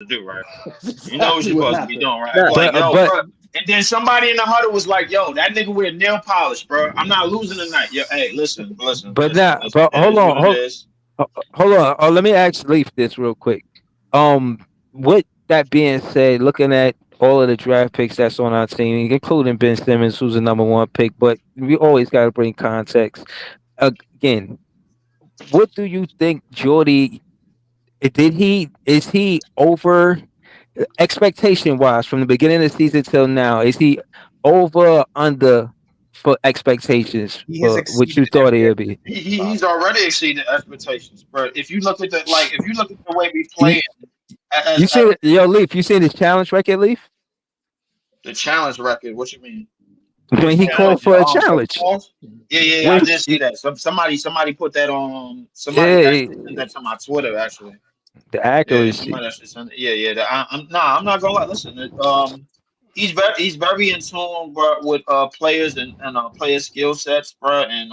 to do, right? That's You know what exactly you're what supposed to be happened. doing, right? Nah, Like, yo, but bro. And then somebody in the huddle was like, yo, that nigga wear nail polish, bro. I'm not losing tonight. Yo, hey, listen, listen, but listen, now, listen. but It is what it is. hold on. Oh, let me ask Leaf this real quick. With that being said, looking at all of the draft picks that's on our team, including Ben Simmons, who's the number one pick, but we always got to bring context. Again, what do you think, Jordy? Is he over expectation wise from the beginning of the season till now? Is he over or under for expectations he has for what exceeded you it thought every year. he'd be? He's already exceeded expectations, bro. If you look at if you look at the way we You, play you as see, yo, Leaf, you seen his challenge record, Leaf? the challenge record, what you mean? When he called Challenge, for a for the challenge. pause? Yeah, I When did see that. Somebody put that on. Somebody yeah, actually sent that to my Twitter. Actually, the yeah, accuracy. somebody actually sent it. Yeah. I'm not gonna lie. Listen, he's very in tune, bro, with players and player skill sets, bro, and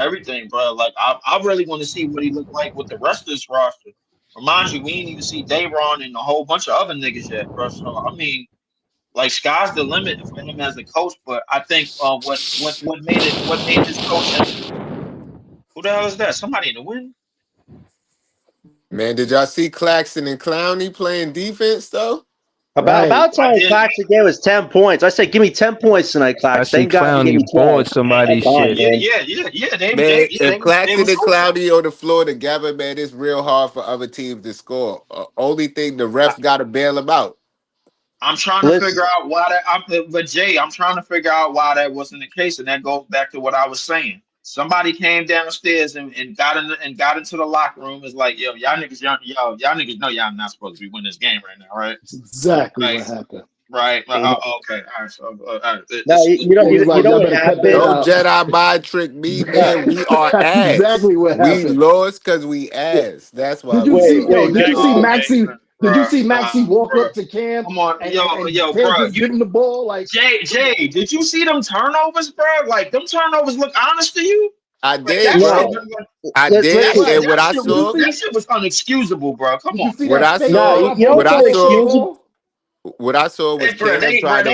everything, bro. Like I really want to see what he looked like with the rest of this roster. Remind you, we ain't even see Dayron and a whole bunch of other niggas yet, bro. So I mean, like sky's the limit for him as a coach. But I think what made his coaching. Who the hell is that? Somebody in the wind? Man, did y'all see Claxton and Clowney playing defense though? Right. About I time did. Claxton gave us 10 points. I said, give me 10 points tonight, I Claxton. see Thank God you gave me Clowney 12. board somebody Come on, shit. man. Yeah. Man, They if they Claxton was and hooping. Clowney on the floor together, man, it's real hard for other teams to score. Only thing the I- refs got to bail them out. I'm trying to Listen, figure out why that. But Jay, I'm trying to figure out why that wasn't the case, and that goes back to what I was saying. Somebody came downstairs and got into the locker room. Is like, yo, y'all niggas know y'all not supposed to be winning this game right now, right? That's exactly Like, what happened. right? no, Okay, all right. So, all right. you know, He was you like, know y'all what better cut that happened? Don't out. Jedi mind trick me, No, man. We are That's ass. exactly what We happened. lost because we ass. That's why Did you we see, lost. yo, wait. did you see Well, Maxie? Did you Bro, see Maxie walk bro, up to Cam come on, and yo, Cam bro. just give him the ball? Like, come on. Jay, did you see them turnovers, bro? Like them turnovers look honest to you? I Like did, that shit, bro. no, I did. listen. And what that I shit was saw, unexcusable, bro. Come Did you on, see what that I fake No, saw, drop you know on what what's the I saw, inexcusable? ball? what I saw was Cam bro, trying to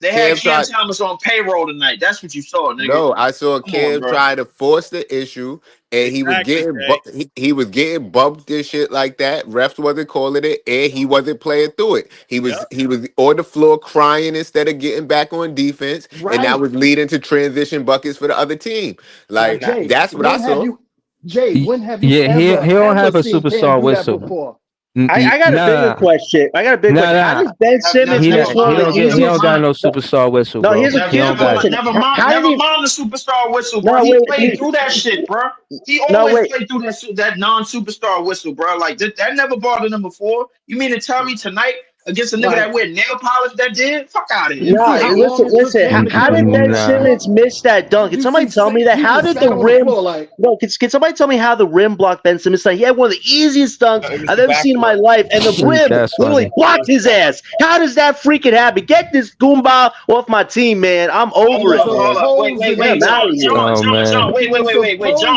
they had Cam Cam tried. Thomas on payroll tonight. That's what you saw, nigga. No, I saw Come on, Cam bro. trying to force the issue, and he was Exactly, getting Jay. he was getting bumped and shit like that. Refs wasn't calling it, and he wasn't playing through it. Yep. He was on the floor crying instead of getting back on defense, and that Right. was leading to transition buckets for the other team. Now, Like Nah, Jay, that's what I saw. When have you Yeah, he don't ever have a seen Cam superstar do that whistle. before? I got a bigger Nah, question. How nah. does Ben Simmons He miss not. one He of the don't get. He Never don't easiest? got mind. no superstar whistle, No, bro. here's a He don't got it. How Never did mind the superstar whistle, bro. no He wait, played through that shit, bro. He no always wait. played through that non-superstar whistle, bro. Like that never bothered him before. You mean to tell me tonight against a nigga that Like, wear nail polish that did? Fuck out of here. you No, see how long it took listen. him to How get up did off Ben that Nah. Simmons floor? miss that dunk? Did Can you somebody see tell me that? he How just did the sat on the rim? floor like, No, can somebody tell me how the rim blocked Ben Simmons? Like he had one of the easiest dunks It was I've the ever seen in my backboard. life, and the rim That's literally funny. blocked his ass. How does that freaking happen? Get this goomba off my team, man. I'm he over was it, man. Wait, supposing Get he him was out of here. Oh man. Wait, he was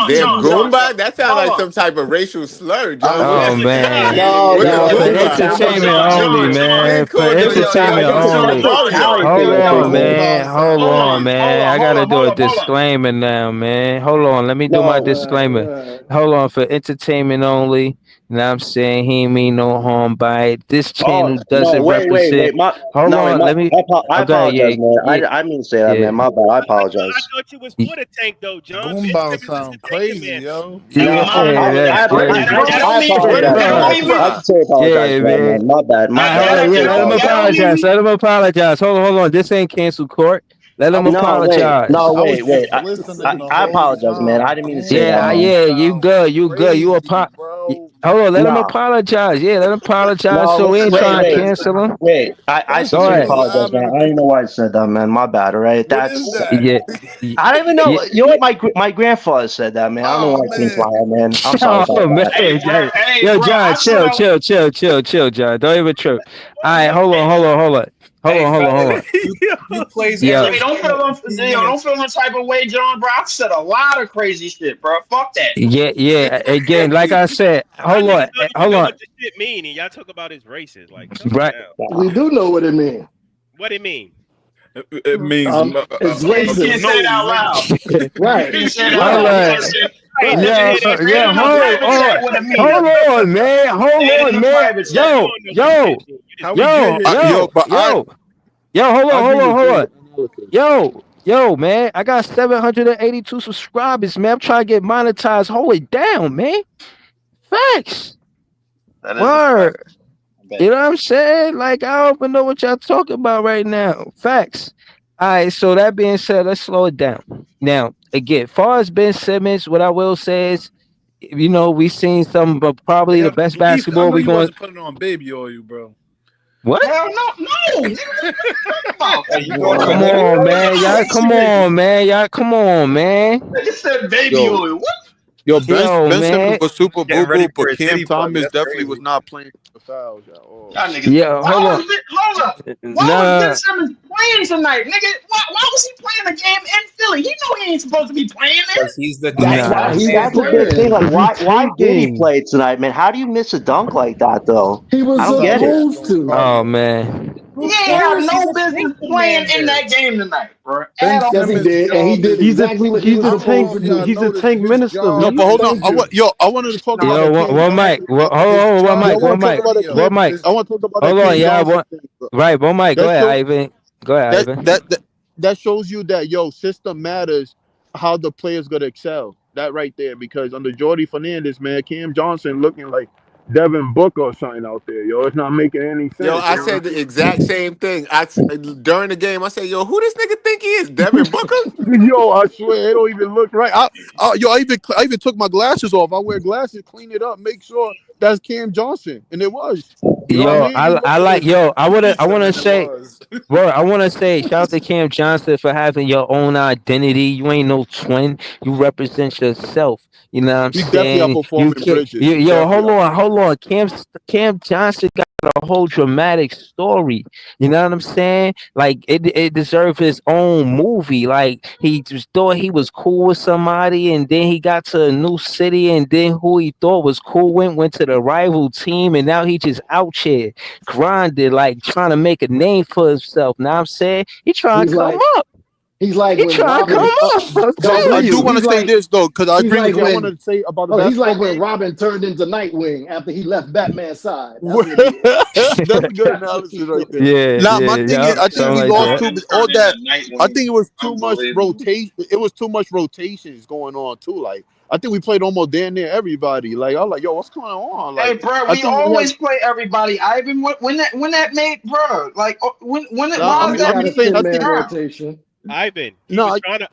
Damn, supposing that Goomba? That sounds hold like on. some type of racial slur, John. What Oh is man. No, what's a no, For that's Goomba? entertainment only, You man. ain't For called no yo. entertainment I think You it's Super only. that's a Mario. talent Hold thing. I think, on, man. man. Hold on, man. I gotta do a Hold on. disclaimer now, man. Hold on. Let me do my No, disclaimer. right. Hold on. For entertainment only. Now I'm saying he ain't mean no harm by it. This oh channel no, doesn't represent. Hold on. Let me. I Okay. apologize, Yeah. man. Yeah. I didn't mean to say that, Yeah. man. My bad. I I apologize. thought you was y- for the tank though, John. Ben Goomba Simmons is the sound tanking crazy, man. yo. Never No, mind. Yeah. That's crazy. I What apologize, is man. That don't even. I Goomba? sincerely apologize Yeah, for that, man. man. My bad. Hold on. Yeah. I Let him apologize. apologize. Let him apologize. Hold on. This ain't cancel court. Let I him was No, apologize. I was wait. just listening the I whole apologize, man. I time. didn't mean to say that, Yeah, man. Goomba yeah, you sound good, you good. crazy, bro. Hold on, let him No, apologize. Yeah, let him apologize. no, So we ain't wait, trying to wait, cancel him. wait. I That Go shit sincerely ahead. was apologize, live in man. the I didn't know why I said that, man. My bad, all right? What is That's that? Yeah, yeah, I don't even know. yeah. You know what? My grandfather said that, man. I don't know Oh why I came to man. my head, man. I'm sorry about Oh man, that. Hey, bro. Hey, yo, bro. John, I chill, saw. chill, chill, chill, chill, John. Don't even trip. right, hold on. You plays Yeah. Hey, don't feel no type of way, John, bro. I've said a lot of crazy shit, bro. Fuck that. Yeah. Again, like I said, hold on. What the shit mean? And y'all talk about his races, like Right. We do know what it means. what it mean? It means It's You can't racist. say it out loud. Right. You can't say it Hold out on. loud. Yeah, hold on, man. Hold on, man. Yo, man. I got 782 subscribers, man. I'm trying to get monetized. Hold it down, man. Facts. Word. You know what I'm saying? Like, I don't even know what y'all talking about right now. Facts. All right, so that being said, let's slow it down. Now, again, far as Ben Simmons, what I will say is, you know, we've seen some, but probably the best basketball we going to put it on baby oil, bro. What? Hell no. Come on, man. Y'all, come on, man. Nigga said baby oil. What? Yo, Ben man. Simmons was super Getting ready boo-boo, for but a Cam city party. Thomas That's definitely crazy. was not playing the fouls. Y'all. Y'all niggas. Yeah, hold Why was Ben Simmons playing tonight, nigga? Why was he playing the game in Philly? He know he ain't supposed to be playing there. Because he's the That's guy. why he That's was a good thing. playing. Like, why did he play tonight, man? How do you miss a dunk like that, though? He was I don't get it. supposed to. Oh, man. He ain't have no business playing in that game tonight, bro. Ben At all. Yes, he Simmons' did, and he job did is- exactly what he was supposed to do. He's a tank minister. No, but hold on. I wanted to talk about Yo, that one mic. Hold on, one mic. I want to talk about that. Hold on, Cam yeah. Johnson thing, bro. Right, one mic. Go That ahead, show- Ivan. Go ahead, Ivan. That shows you that system matters. How the player's gonna excel. That right there, because under Jordy Fernandez, man, Cam Johnson looking like Devin Booker or something out there, yo. It's not making any sense. Yo, I said the exact same thing. During the game, I said, "Yo, who this nigga think he is? Devin Booker?" Yo, I swear it don't even look right. I even took my glasses off. I wear glasses, clean it up, make sure that's Cam Johnson, and it was. You know what I mean? I like. Yo, I want to say. was. Bro, I want to say shout out to Cam Johnson for having your own identity. You ain't no twin. You represent yourself. You know what I'm He's definitely saying? outperforming Bridges. Yo, hold on. Cam Johnson got a whole dramatic story. You know what I'm saying? Like it deserved his own movie. Like he just thought he was cool with somebody, and then he got to a new city, and then who he thought was cool went to the rival team, and now he just out here grinded, like trying to make a name for himself. Now I'm saying he trying to come up. He's like He when trying to Robin. come up. I do want to say this though, because I he's agree like with you. I when- want to say about the He's like basketball when game. Robin turned into Nightwing after he left Batman's side. That's what he That's is. a good analysis right there. Yeah. Now my thing is, I think something we like lost that. too. All that. I think it was too much Unbelievable. rotation. It was too much rotations going on too. Like I think we played almost damn near everybody. Like I was like, yo, what's going on? Like, Hey, bro, I we think always play everybody. Ivan, when that made, bro, like when it Nah, was He that got a just saying, I 10-man think- rotation. Ivan, he No, was trying to.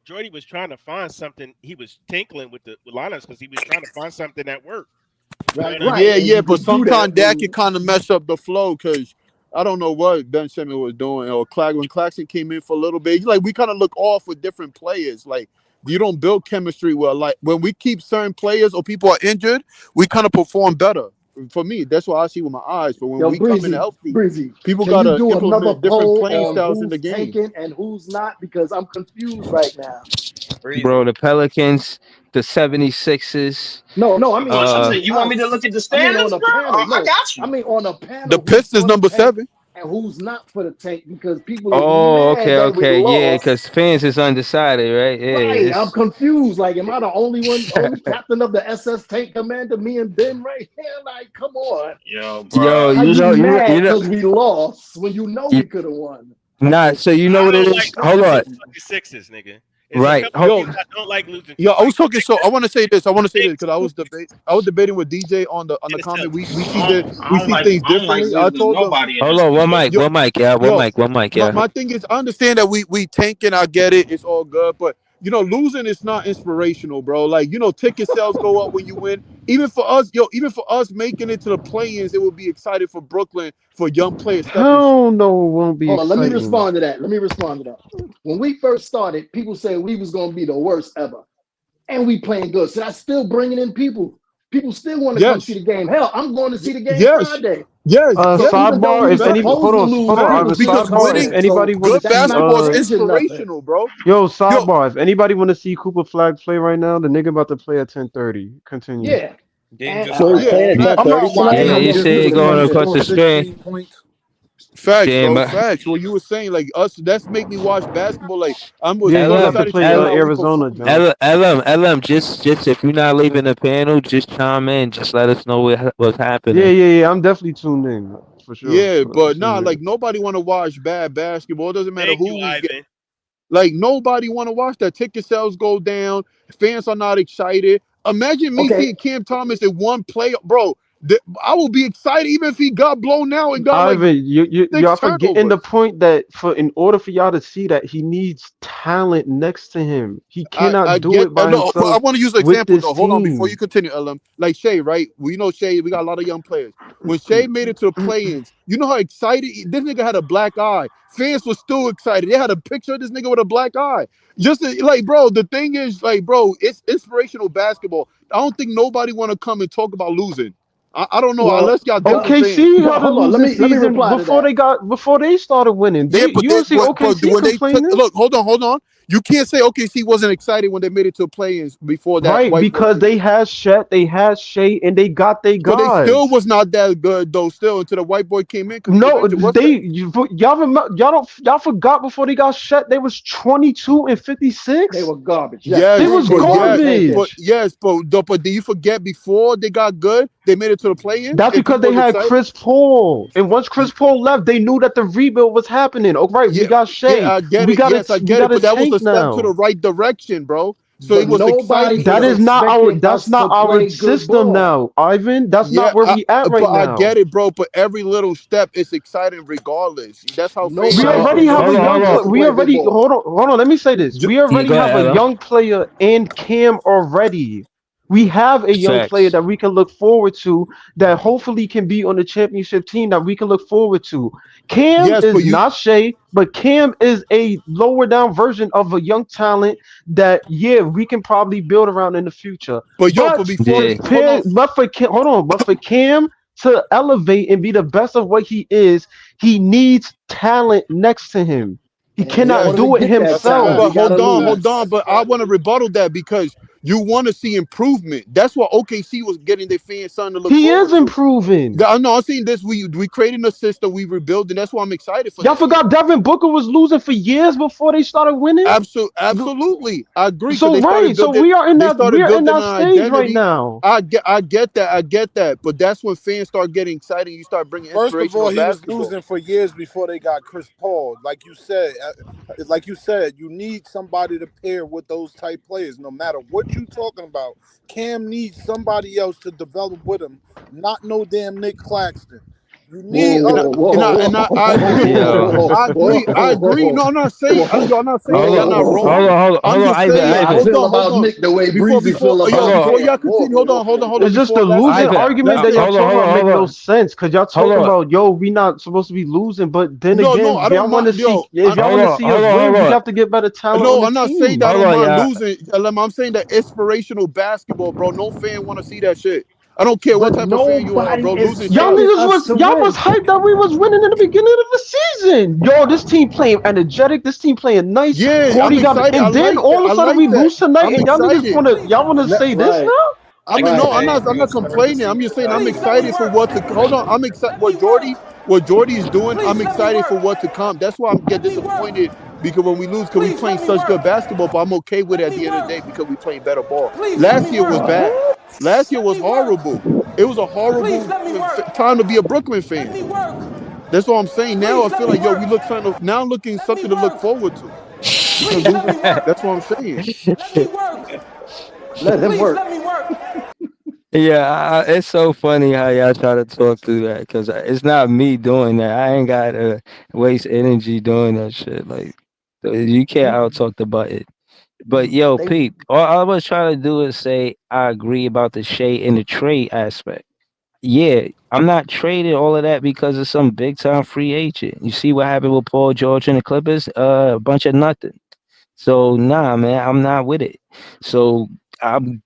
Jody was trying to find something. He was tinkling with Linus because he was trying to find something that worked. Right, Yeah, right. Yeah, And yeah, you but could do sometimes that when- can kind of mess up the flow because I don't know what Ben Simmons was doing. Or when Claxton came in for a little bit, like we kind of look off with different players. Like you don't build chemistry well. Like when we keep certain players or people are injured, we kind of perform better. For me, that's what I see with my eyes. But when Yo, we come in healthy, Breezy, people can you gotta do another implement different poll playing on styles in who's the game. tanking and who's not? Because I'm confused right now. Bro, the Pelicans, the 76ers. No, I mean, you want me to look at the I mean, standings, on a bro? panel. I No, got you. I mean on a panel. The who's Pistons for the number tank 7. and who's not for the tank because people are Oh, mad that we okay. Yeah, lost. because fans is undecided, right? Yeah. Right, it's- I'm confused. Like, am I the only captain of the SS Tank Commander? Me and Ben right here. Like, come on. Yo, Yo, How you know, mad you know, because we lost when you know we could have won? nah. So you know what it is? Hold on. Sixes, nigga. There's Right. a couple people that don't like losing. Yo, I was talking. So I want to say this. because I was debating with DJ on the comment. We see things differently. I told him. Hold on, one mic, yeah, one mic, yeah. My thing is, I understand that we tanking. I get it. It's all good, but losing is not inspirational, bro. Like ticket sales go up when you win. Even for us, making it to the play-ins, it would be excited for Brooklyn for young players. Hell no, it won't be. Hold on, let me exciting. respond to that. When we first started, people said we was gonna be the worst ever, and we playing good. So that's still bringing in people. People still want to come Yes. see the game. Hell, I'm going to see the game Yes. Friday. Yes. Even though Sidebar, we if any, supposed hold to on, lose, hold on, Ivan, people Because still sidebar, if winning, coming. So anybody want to good that's see, not basketball is changing nothing. inspirational, bro. yo, Yo, sidebar, if anybody want to see Cooper Flag play right now, the nigga about to play at 10:30. Continue. Yeah. Didn't And just I, score and, yeah, and, facts. and, I'm not and, watching Yeah, and, you no. see it going across the screen. 16 points. Facts, Jam, bro. Facts. What you were saying, like us, that's make me watch basketball. Like I was Yeah, so he about to excited to play see how we Arizona, performed. John. LM, just if you're not leaving the panel, just chime in. Just let us know what's happening. Yeah. I'm definitely tuned in for sure. Yeah, but Tuned nah, in. like nobody want to watch bad basketball. It doesn't matter Thank you, who we get. Ivan. Like nobody want to watch that. Ticket sales go down. Fans are not excited. Imagine me okay, seeing Cam Thomas in one play, bro. I will be excited even if he got blown out and got like Ivan, y'all 6 forgetting the turnovers. point that in order for y'all to see that he needs talent next to him. He I cannot do get it by no, but I himself want to use an with example this though. Hold on before you team. continue, LM. Like Shea, right? We know Shea. We got a lot of young players. When Shea made it to the play-ins, you know how excited this nigga had a black eye. Fans were still excited. They had a picture of this nigga with a black eye. Like, bro, the thing is, like, bro, it's inspirational basketball. I don't think nobody want to come and talk about losing. I don't know well, unless y'all different fans. OKC well, had a hold on. losing Let me season reply to that. before they started winning. Yeah, but You don't see but OKC when they took complaining. look, hold on. You can't say OKC wasn't excited when they made it to play-ins before that Right, white boy because came in. they had Shet, they had Shea, and they got their But they guys. still was not that good though. Still until the white boy came in because he was No, injured. What's that? y'all forgot before they got Shet, they was 22 and 56. They were garbage. Yes, They Yes, was they were garbage. but do you forget before they got good, they made it to the play-ins That's and because people they was had excited? Chris Paul, and once Chris Paul left, they knew that the rebuild was happening. Oh, right, we Yeah, got yeah, Shea, I get we it. got Yes, I we get it. got a But that was tank a step to the now. right direction, bro. So it But was nobody exciting for That is is them. not expecting that's us to not our play good system ball. now, Ivan. That's Yeah, not where we at but right I now. get it, bro. But every little step is exciting regardless. That's how fans We Nobody are. already is have a young Hold expecting on. us player. to We play good already ball. hold on. Let me say this. We Yeah, already go have ahead, a LM. young player in Cam already. We have a young player Facts. that we can look forward to that hopefully can be on the championship team that we can look forward to. Cam Yes, but is not Shea, but Cam is a lower down version of a young talent that we can probably build around in the future. but But before Yeah. they hold on. but for Cam to elevate and be the best of what he is, he needs talent next to him. He And in cannot Yes, order to do it get that That's a himself. talent, fact. we but gotta hold lose. on. That's a But I fact. want to rebuttal that because you want to see improvement. That's what OKC was getting their fans something to look He is forward to. improving. I know I'm seeing this. We creating a system, we rebuilding. That's why I'm excited for Y'all this year. forgot Devin Booker was losing for years before they started winning? Absolutely, I agree because So right, so they we are in building an that stage right identity. now. I get that. But that's when fans start getting excited. You start bringing First of all, inspirational he was basketball. losing for years before they got Chris Paul. Like you said, you need somebody to pair with those type players. No matter what you talking about, Cam needs somebody else to develop with him. Not no damn Nick Claxton. You need Whoa, And I, other. whoa, and I, whoa, and I, I agree. Yo. whoa, I agree. I agree. No, I'm not saying whoa, I'm not saying Hold y'all on. not whoa. wrong. Hold I'm on, just See, Ivan. saying. I Ivan. feel about Nick the way Breezy feel Hold about on. Before y'all Cam. continue, hold on. It's just the Before last losing year, Ivan. argument last that year. y'all Hold on. talking Hold about on. make Hold no on. sense because y'all Hold talking on. about we not supposed to be losing, but then No, again, I if y'all don't want to mind. see if y'all Hold want to on. see Hold us on. win, Hold we on. have to get better talent on No, the I'm not saying that I team. Hold don't on, mind y'all. losing. I'm saying that inspirational basketball, bro. No fan want to see that shit. I don't care what But type of fan you are, nobody bro. is Losing sucks. expecting us to Y'all was win. hyped that we was winning in the beginning of the season. Yo, this team playing energetic. This team playing nice. Yeah, I'm Gordy got it, excited. and then all of I a sudden like we that. lose tonight, I'm and excited. y'all wanna say this Right. now? I mean, no, I'm not complaining. I'm just saying I'm excited for what to hold on. I'm excited what Jordy is doing. I'm excited for what to come. That's why I'm get disappointed because when we lose, because we playing such good basketball, but I'm okay with it at the end of the day because we playing better ball. Last year was bad. Last year was horrible. It was a horrible time to be a Brooklyn fan. That's what I'm saying. Now I feel like we look looking something to look forward to. Because that's what I'm saying. Let him work. Yeah, it's so funny how y'all try to talk through that because it's not me doing that. I ain't got to waste energy doing that shit. Like, you can't out talk the button. But yo, They Pete, all I was trying to do is say I agree about the Shea and the trade aspect. Yeah, I'm not trading all of that because of some big time free agent. You see what happened with Paul George and the Clippers? A bunch of nothing. So nah, man, I'm not with it. So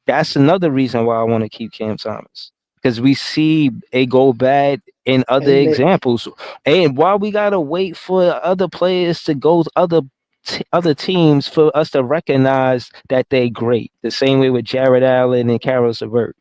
that's another reason why I want to keep Cam Thomas, because we see it go bad in other And they, examples. And why we gotta wait for other players to go other teams for us to recognize that they great? The same way with Jared Allen and Karis LeVert.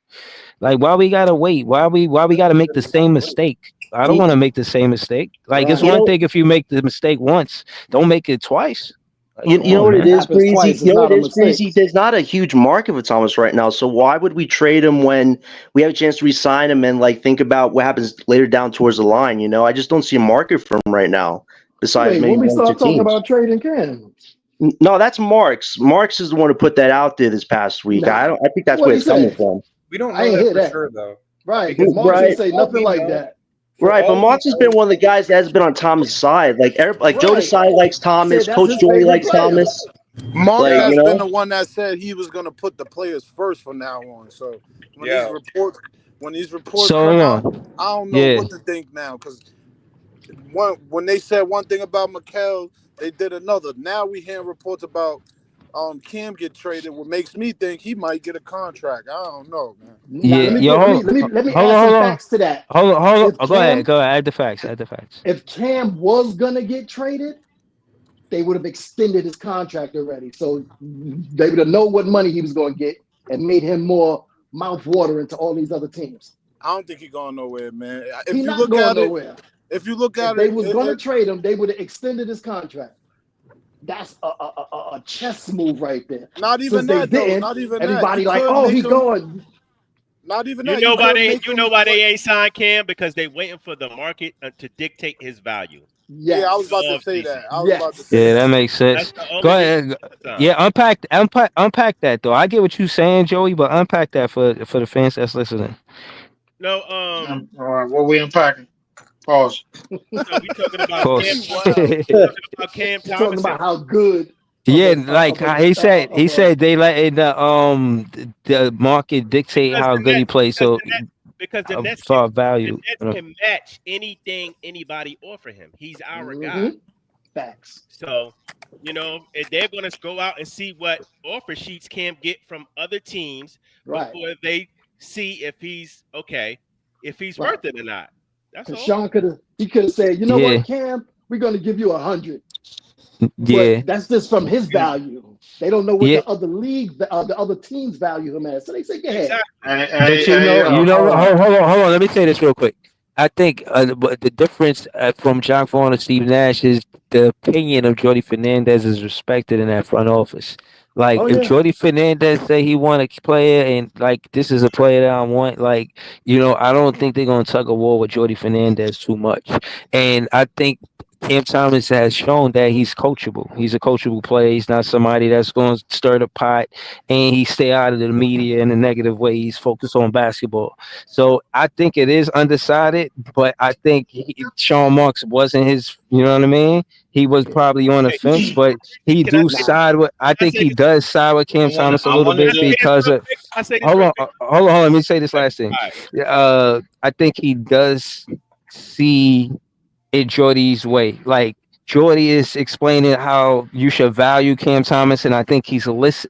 Like, why we gotta wait? Why we gotta make the same mistake? I don't You, want to make the same mistake. Like, it's right. you one know, thing if you make the mistake once, don't make it twice. Like, you, come you know on, what If it it man. is, happens Breezy? twice, You it's know what not it a is, mistake. Breezy? There's not a huge market for Thomas right now. So why would we trade him when we have a chance to re-sign him and like think about what happens later down towards the line? You know, I just don't see a market for him right now. Besides Wait, maybe when we one or two start talking teams. about trading Cam? No, that's Marks. Marks is the one who put that out there this past week. Nah. I think that's What where he it's coming say? from. We don't I know ain't that hear for that. sure though, Right, because because Marks ain't Right, say all nothing we like know, that. for right. But all we Marks has been know, one of the guys that has been on Thomas' side. Like Joe Right. Desai likes Said Thomas. that's Coach his Jordy favorite likes player. Thomas. Marks Like, yeah, you has been the know, one that said he was gonna put the players first from now on. So when these yeah. reports when these reports So come hold out, on. I don't know Yeah. what to think now because when they said one thing about Mikel, they did another. Now we hearing reports about Cam get traded, what makes me think he might get a contract. I don't know, man. Now Yeah. Yo, let me hold add on, some hold on. facts to that. Hold on. If Oh, go ahead. Cam Go ahead. Add the facts. Add the facts. if Cam was gonna get traded, they would have extended his contract already. So they would have known what money he was gonna get and made him more mouth watering to all these other teams. I don't think he's going nowhere, man. He not going nowhere. If you look If at they it, was gonna trade him, they would have extended his contract. That's a chess move right there. not Since even they that though. didn't, Not even that. You everybody like, could oh, make he him. going. Not even You that. You know why could they make you him know why like. they ain't signed Cam? Because they waiting for the market to dictate his value. Yeah, I was Yes. about to Off say season. that. I was about to Yes. say Yeah, that that. makes That's sense. the Go only reason ahead. they signed. Yeah, unpack that though. I get what you're saying, Joey, but unpack that for the fans that's listening. No, All right, what we unpacking? Pause. no, we talking about Cam. Pause. Wow. We talking about Cam He's talking Thomas and about how good Yeah, like how he said they let the market dictate because how the good he Nets plays. because So the Nets because for value, the Nets can match anything anybody offer him. He's our guy. Facts. So, if they're going to go out and see what offer sheets Cam get from other teams Right. before they see if he's okay, if he's Right. worth it or not. That's Because all. Sean could have said, you know Yeah. what, Cam, we're gonna give you 100. Yeah. But that's just from his value. They don't know what Yeah. the other league, the other teams value him as. So they say, go ahead. Exactly. But hold on. Let me say this real quick. I think the difference from John Vaughn and Steve Nash is the opinion of Jordy Fernandez is respected in that front office. Like, Oh, if yeah. Jordy Fernandez say he want a player and like this is a player that I want, like, I don't think they're gonna tug a war with Jordy Fernandez too much. And I think Cam Thomas has shown that he's coachable. He's a coachable player. He's not somebody that's going to stir the pot, and he stay out of the media in a negative way. He's focused on basketball. So I think it is undecided, but I think Sean Marks wasn't his. You know what I mean? He was probably on the fence, but he Can I do say side with. I think he does side with Cam Thomas a little bit because of. I say this Hold real on, quick. hold on. Let me say this last thing. I think he does see it Jordy's way. Like, Jordy is explaining how you should value Cam Thomas, and I think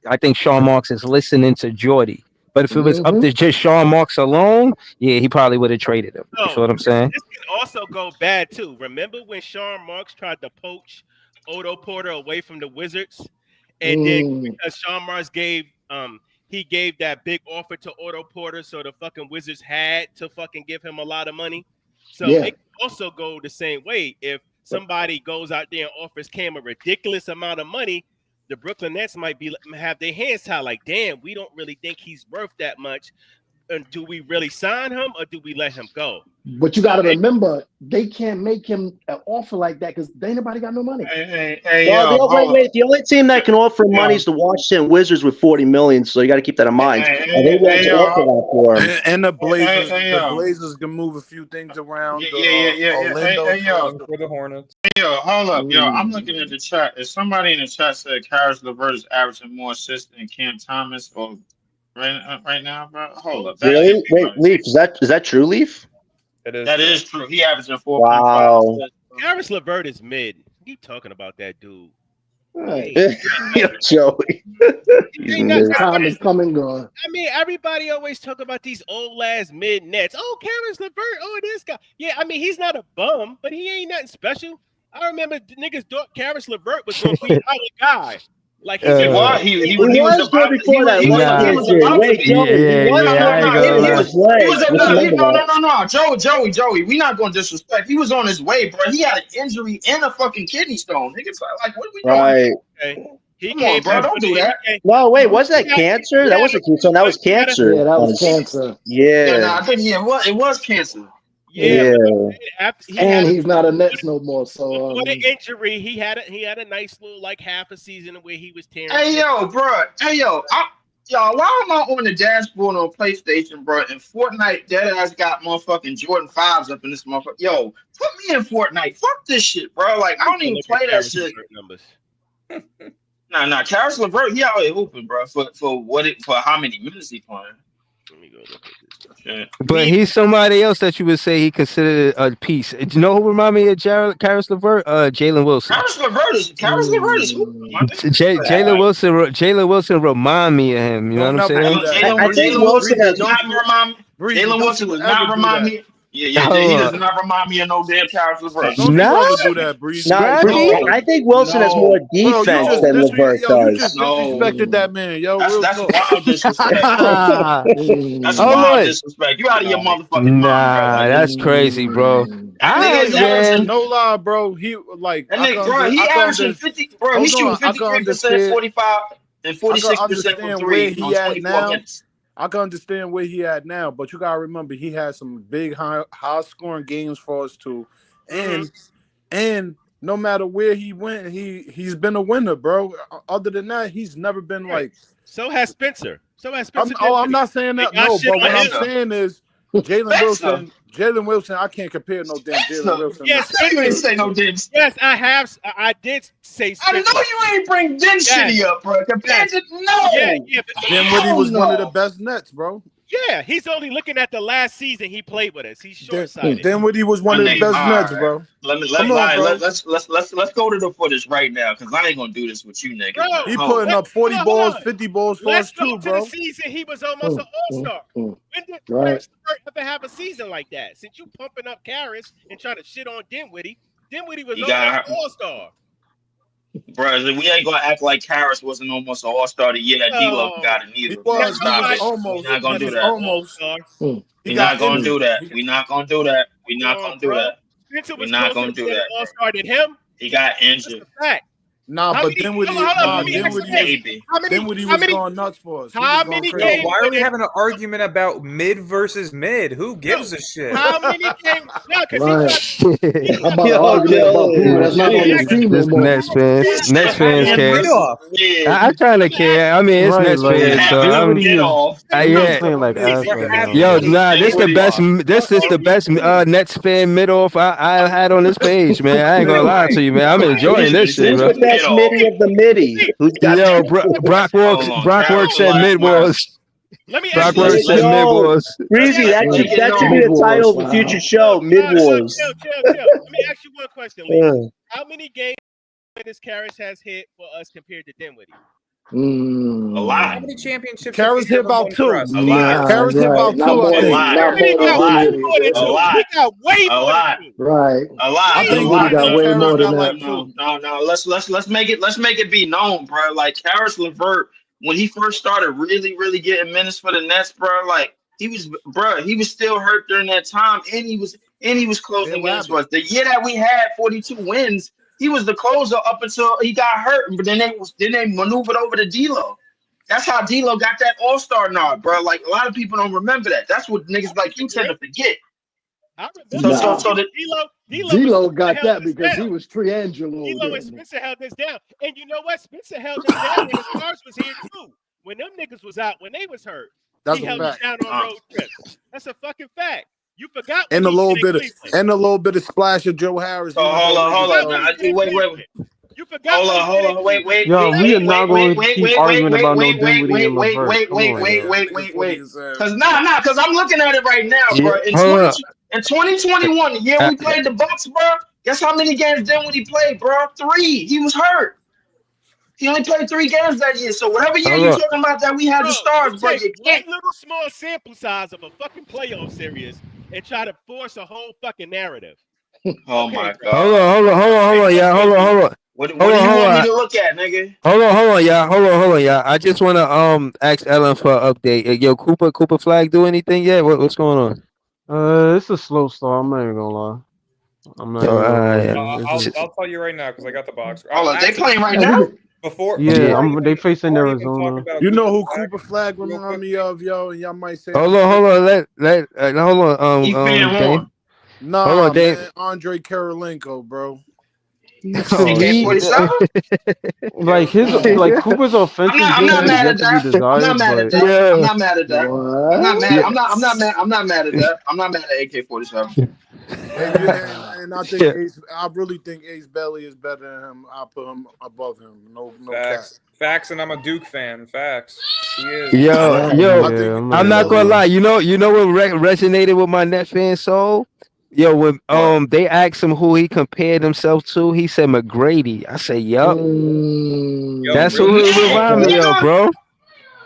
I think Sean Marks is listening to Jordy. But if it was up to just Sean Marks alone, yeah, he probably would have traded him. You feel what I'm saying? This can also go bad too. Remember when Sean Marks tried to poach Otto Porter away from the Wizards, and then because Sean Marks gave that big offer to Otto Porter, so the fucking Wizards had to fucking give him a lot of money. So it can also go the same way. If somebody goes out there and offers Cam a ridiculous amount of money, the Brooklyn Nets might have their hands tied. Like, damn, we don't really think he's worth that much. And do we really sign him or do we let him go? But you got to remember, they can't make him an offer like that because ain't nobody got no money. The only team that can offer money is the Washington Wizards with $40 million. So you got to keep that in mind. And they want to offer that for him. And the Blazers, the Blazers can move a few things around. Orlando for the Hornets. Hold up, I'm looking at the chat. Is somebody in the chat said Karis LeVert is averaging more assists than Cam Thomas or right now, bro? Hold up. Really? Wait, Leaf, is that true, Leaf? It is. That is true. He averaging 4.5. Wow. Karis LeVert is mid. Keep talking about that dude. Right. Yo, Joey. He's ain't nothing. mid. Time is come and gone. I mean, everybody always talk about these old ass mid nets. Oh, Karis LeVert. Oh, this guy. Yeah, I mean, he's not a bum, but he ain't nothing special. I remember niggas thought Karis LeVert was going to be our guy. Like He was. He was good before that. He was about to be. Joey, he was Joey. We not going to disrespect. He was on his way, bro. He had an injury and a fucking kidney stone. Niggas like, what are we doing? Right. Okay. He Come came on, bro. Don't do that. No, wait, was that cancer? That wasn't cancer. That was cancer. Yeah, that was cancer. Yeah, I think it was cancer. Yeah. And he's not a Nets no more. So before the injury, he had a nice little like half a season where he was tearing. Hey yo, bro. Hey yo, y'all. Why am I on the dashboard on PlayStation, bro? And Fortnite, dead ass got motherfucking Jordan 5s up in this motherfucker. Yo, put me in Fortnite. Fuck this shit, bro. Like I don't even play that shit. Nah. Karis LeVert, he out here hooping, bro. For how many minutes he playing? Let me go look at this shit. But he's somebody else that you would say he considered a piece. Do you know who remind me of Karis LeVert? Jalen Wilson. Karis LeVert is hooping. Jalen Wilson remind me of him. You know what I'm saying? Jalen Wilson does not remind me. Yeah, he does not remind me of no damn Karis LeVert. Don't do that, Breeze. I think Wilson has more defense than LeVert does. You just disrespected that man, yo. That's wild disrespect. That's wild disrespect. You out of your motherfucking mind, bro. That's crazy, bro. No lie, bro. He like that nigga, bro. He averaging 50. Bro, he's shooting 53%, 45, and 46% from three on 24 minutes. I can understand where he at now, but you gotta remember he had some big high scoring games for us too, and no matter where he went, he's been a winner, bro. Other than that, he's never been like. So has Spencer. I'm not saying that. No, but what I'm saying is Jalen Wilson, I can't compare no damn Jalen Wilson. Yes, you ain't say no damn. Yes, I did say Spencer. I know you ain't bring Dinwiddie up, bro. Compared to Dinwiddie was one of the best Nets, bro. Yeah, he's only looking at the last season he played with us. He's short-sighted. Dinwiddie was one of the best Nets, bro. Let's go to the footage right now, because I ain't gonna do this with you, nigga. Bro, he putting up 40 balls, 50 balls for us too, bro. The season he was almost an all-star. When did Karis ever have a season like that? Since you pumping up Karis and trying to shit on Dinwiddie was almost an all-star. Bro, we ain't gonna act like Karis wasn't almost an all-star the year that D-Lo got it either. Almost. We're not gonna do that. Almost. We're not gonna do that. We're not gonna do that. We're not gonna do that. We're not gonna do that. All-star than him. He got injured. Nah, but Dinwiddie was going nuts for us. How many games? Why are we having an argument about mid versus mid? Who gives a shit? How many games? No, because I'm about to argue about people that's not on the team anymore. Nets fans care. I kind of care. I mean, it's Nets fans, so I'm Yo, nah, this the best. This is the best Nets fan mid-off I had on this page, man. I ain't gonna lie to you, man. I'm enjoying this shit, bro. Best midi of the midi. Yo, Brockwork said mid was. Let me Brockwork said mid was. Breezy, that should be the title of a future show. Mid wars. Chill. Let me ask you one question, Lee. How many games this Karis has hit for us compared to Dinwiddie? A lot. How many championships? Karis hit about 2. Karis hit about 2. A lot. He got way more. Right. A lot. I think he got way more than that. No. Let's make it be known, bro. Like Karis LeVert, when he first started really getting minutes for the Nets, bro. Like he was still hurt during that time, and he was closing games for us. The year that we had 42 wins. He was the closer up until he got hurt, but then they maneuvered over to D'Lo. That's how D'Lo got that All-Star nod, bro. Like a lot of people don't remember that. That's what niggas like you tend to forget. So D'Lo got that because he was Triangelo. D'Lo and Spencer held this down, and you know what? Spencer held this down when the Stars was here too. When them niggas was out, when they was hurt, he held us down on road trips. That's a fucking fact. You forgot. And a little bit of splash of Joe Harris. Oh, hold on. Wait. You forgot. Hold on. Wait. Yo, we are not going to keep arguing about no Dinwiddie and LeVert. Wait. Because I'm looking at it right now, bro. In 2021, the year we played the Bucks, bro. Guess how many games Dinwiddie played, bro? 3. He was hurt. He only played 3 games that year. So whatever year Hold you up. talking about that we had the Bro, stars, you bro, take you one can't. little small sample size of a fucking playoff series and try to force a whole fucking narrative. Oh Okay, my bro. Hold god. on, y'all. Hold on. What Hold do on, you hold want me on. to look at, nigga? Hold on, y'all. Hold on, y'all. I just want to ask Ellen for an update. Yo, Cooper Flag do anything yet? What's going on? It's a slow start. I'm not even gonna lie. I'm not Oh, even gonna lie. I'll tell you right now because I got the box. Hold on, they Actually, playing right Yeah, now? before Yeah. They facing before I even talk Arizona. about You know who Flag Cooper Flag real remind quick, me of, yo? And y'all might say Hold I'm on. tripping. Hold on. Ethan Dame. Horn. Nah, Hold on, Dame. man. Andre Karolinko, bro. To Oh me, shit. AK-47? like Cooper's offensive I'm game not has mad yet at to be that. I'm not desired, mad at but that. I'm Yeah. not mad at that. I'm not mad. What? I'm not mad at that. I'm not mad at AK-47. And I think Yeah. I really think Ace Bailey is better than him. I put him above him. No cap. Facts, and I'm a Duke fan. Facts. He is. Yo, I yo. think yeah, I'm not gonna Bailey. lie. You know what resonated with my net fan soul? Yo, when What? they asked him who he compared himself to, he said McGrady. I said, yup. Yo, That's real who quick, he remind me of, bro.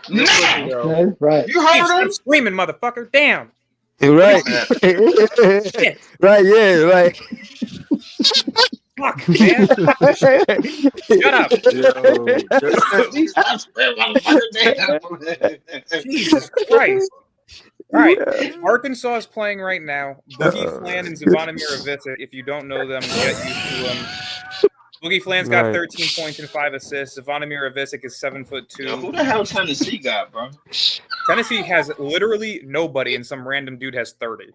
real quickly, Man, though. Okay, right. you Hey, heard stop him? screaming, motherfucker! Damn. Right. Shit. Right, yeah, right. Fuck, man. Fuck this shit. Shut up. Yo. These guys, motherfucker, damn. Jesus Christ. All right. Arkansas is playing right now. Boogie Flan and Zvonimir Ivisic. If you don't know them, get used to them. Boogie Flan's got Right. 13 points and 5 assists. Zvonimir Ivisic is 7'2". Yo, who the hell Tennessee got, bro? Tennessee has literally nobody, and some random dude has 30.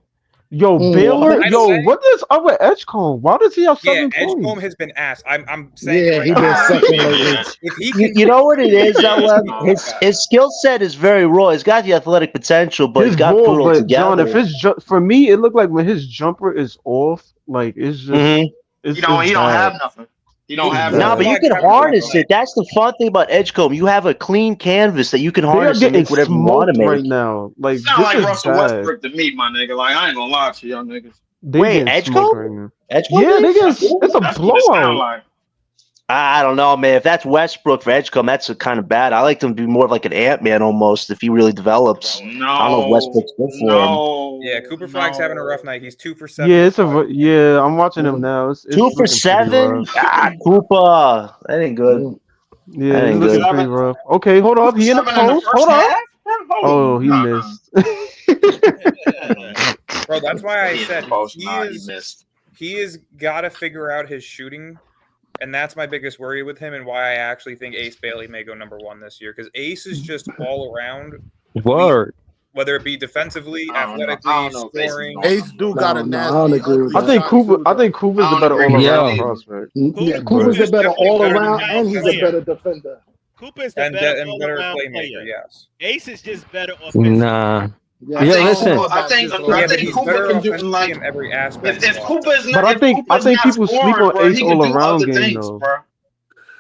yo, Baylor, By the yo, way- what is up with Edgecombe? Why does he have Yeah, 7 points? Edgecombe has been asked. I'm saying Yeah, it right he now. been sucking lately. Yeah. If he can, You know what it is, though, Lev? His skill set is very raw. He's got the athletic potential, but he's His got to ball, put it all but together. John, if his for me, it looked like when his jumper is off, like it's just Mhm. it's He don't bad. have nothing. He don't have Nah, Nah, nothing. but you Flags can haven't harness been it. That's the fun thing about Edgecombe. You have a clean canvas that you can They are harness and getting make whatever you want to smoked make. right now. Like Sound this like is Russell bad. Westbrook to me, my nigga. Like, I ain't gonna lie to y'all niggas. They Wait, getting smoked Edgecombe? right now. Edgecombe Yeah, they is? getting it's a That's what it sound blowout. like. I don't know, man. If that's Westbrook for Edgecombe, that's a kind of bad. I like him to be more of like an Ant-Man almost if he really develops. I don't know if No, Westbrook's good for him. no. yeah, Cooper Flag's having a rough night. He's 2 for 7. Yeah, I'm watching him now. It's 2 for looking pretty 7? rough. Ah, Cooper. That ain't good. Yeah, That it's ain't looking good. pretty rough. Okay, hold up. He in the 7 in the post. first Hold up. half? Oh, he Nah. missed. Bro, that's why I He in said the post. he Nah, he is missed. he has got to figure out his shooting, and that's my biggest worry with him, and why I actually think Ace Bailey may go number 1 this year, because Ace is just all around, Word. whether it be defensively, I don't know. athletically, I don't know if Ace is scoring. going Ace do got a No, I don't nasty, agree with ugly I think shot Cooper. too, I though. think Cooper's I the don't better agree with all that around either. prospect. Yeah, Cooper's Cooper's a better definitely all better around, than and he's a player. better defender. Cooper's the and better better all-around playmaker. player. Yes. Ace is just better offensively. Nah. I Yeah, think listen. Cooper. I think Just Yeah, all but around. he's Cooper better can do offensively like in every aspect. if of Cooper's But not I think not people sleep scoring, on bro, Ace he can all do around other game things, though. bro.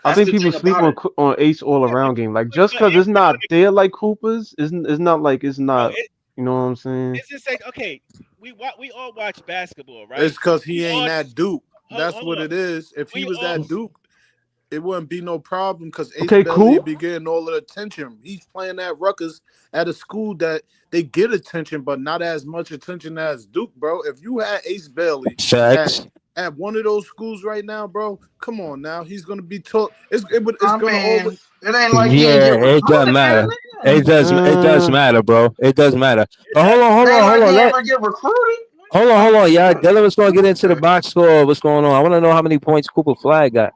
I That's think the people thing sleep about it. on Ace all around game. Like just because it's not there like Cooper's, it's not like it's not. You know what I'm saying? It's just like, okay, we all watch basketball, right? It's because he We ain't all- at Duke. That's hold what up. it is. If he We was all- at Duke, it wouldn't be no problem because Ace Okay, Bailey cool. would be getting all the attention. He's playing at Rutgers at a school that they get attention, but not as much attention as Duke, bro. If you had Ace Bailey Facts. at one of those schools right now, bro, come on now. He's gonna be taught. It's I gonna mean, always. it ain't like he ain't Yeah, get it does recruited, matter. man. It does matter, bro. It does matter. But hold on. It ain't like he ever get recruited. Hold on, y'all. Dylan was gonna get into the box score. What's going on? I want to know how many points Cooper Flag got.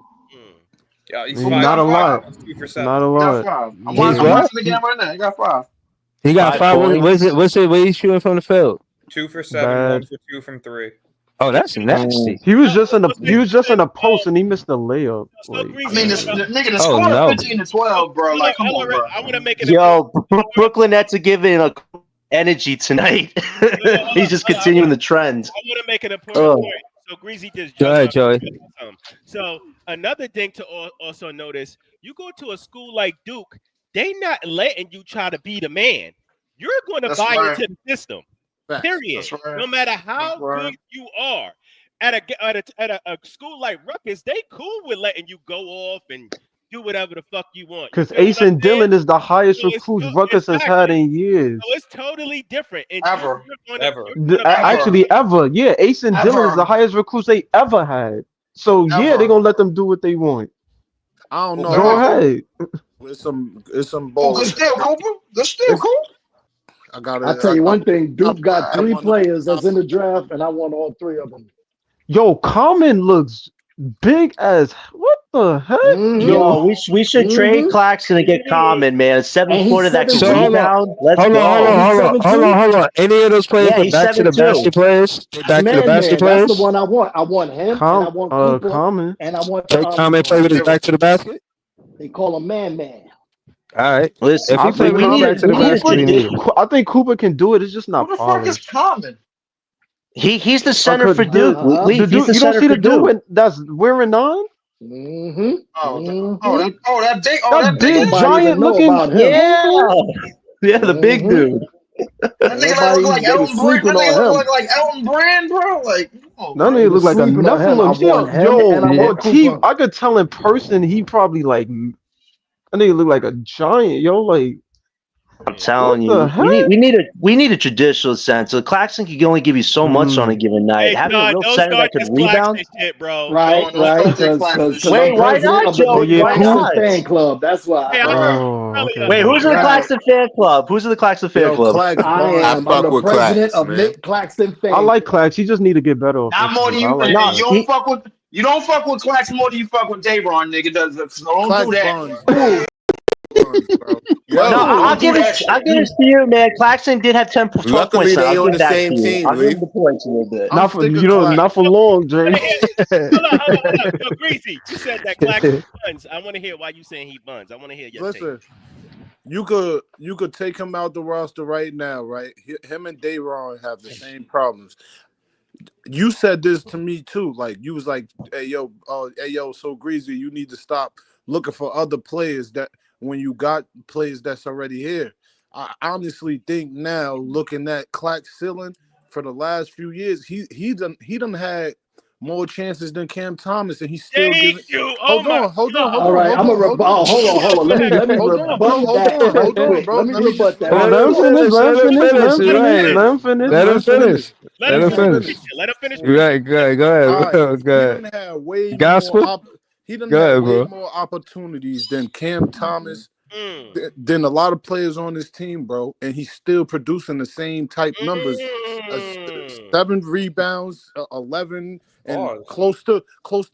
Yeah, he's Cooper 5 Not a got lot. 5. 2 for 7. Not a He got lot. 5. I'm He's watching what? the game right now. He got 5. He got 5 5. points. What's it? Where he's shooting from the field? 2 for 7, Bad. 1 for 2 from 3. Oh, that's nasty. He was just in a post and he missed the layup. Like, I mean, the nigga, the Oh, score no. is 15-12, bro. Like, come on, bro. I want to make it. Yo, Brooklyn Nets are giving a energy tonight. He's just continuing the trend. I want to make an important Oh. point. So Greasy just Go ahead, Joey. So another thing to also notice: you go to a school like Duke, they not letting you try to be the man. You're going to That's buy right. into the system. Facts. Period. That's right. No matter how That's right. good you are, at a school like Rutgers, they cool with letting you go off and do whatever the fuck you want. Because You feel Ace what I'm and saying? Dylan is the highest So it's recruits to- Ruckus has had exactly. in years. So it's totally different. And Ever. Ever. Actually, ever. Yeah, Ace and Dylan is the highest recruits they ever had. So yeah, Ever. they're gonna let them do what they want. I don't know. Go ahead. It's some Oh, bullshit. good still, Cooper. Good still, Cooper. I got I'll tell you one thing. Duke got 3 players that's in the draft, and I want all 3 of them. Yo, Common looks big as what the heck? Yo, we should trade Claxton and get Common, man. 7-footer that can So hold on. rebound. Let's Hold go. on. Any of those players Yeah, go he's back to the 7'2". basket players? Back to the basket players? That's the one I want. I want him, and I want Cooper, Common. and I want Take Common play with his back to the basket? They call him Man. All right. Listen, If he play with his back to the basket, I think Cooper can do it. It's just not Who the fuck is polished. Common? he's the center for Duke. The He's dude, the you don't center see for the dude Duke. with, that's wearing 9? Mm-hmm. That big, That big Nobody giant even know looking. about him. Yeah, the big dude. That nigga that look like They was Elton Brand. sleeping That nigga on look him. like Elton Brand, bro. Like, That nigga look like a sleeping on him. I Nephilim. want him, Yo, and I want T, Cooper. I could tell in person he probably like. That nigga look like a giant. Yo, like. I'm telling What the you, we need a traditional sense. So Claxton can only give you so much on a given night. Hey, Having a son, real don't center start that this could rebound. Claxton shit, bro. Right. Because Wait, I'm why president not, of the Joe? Big Why Claxton not? fan club. That's why. Hey, Wait, who's in the Claxton fan club? Who's in the Claxton fan club? I am. I'm the president of Nick Claxton fan. I like Clax. He just need to get better. Not more than you. offensively. I like that. You don't fuck with Clax more than you fuck with Dayron, nigga. So don't do that. No, I'll give it to you, man. Claxton did have 10 12 Luckily, points. they I'll on give the that same to you. team, I'll give Lee. him the points a little bit. Not for long, Jay. Hold on. Yo, Greasy, you said that Claxton buns. I want to hear why you saying he buns. I want to hear your Listen, take. you could take him out the roster right now, right? Him and Dayron have the same problems. You said this to me too. Like you was like, hey yo, so Greasy, you need to stop looking for other players that when you got players that's already here. I honestly think now, looking at Clack's ceiling for the last few years, he done had more chances than Cam Thomas, and he's still giving. Hold on. All right, I'm gonna rebut. Hold on. Let me rebut that right quick. Let me rebut that. Let him finish. Let him finish. Right, go ahead. He Go ahead. done had way Gospel? more. He done Go had ahead, way bro. more opportunities than Cam Thomas, than a lot of players on this team, bro. And he's still producing the same type numbers: 7 rebounds, 11, and close to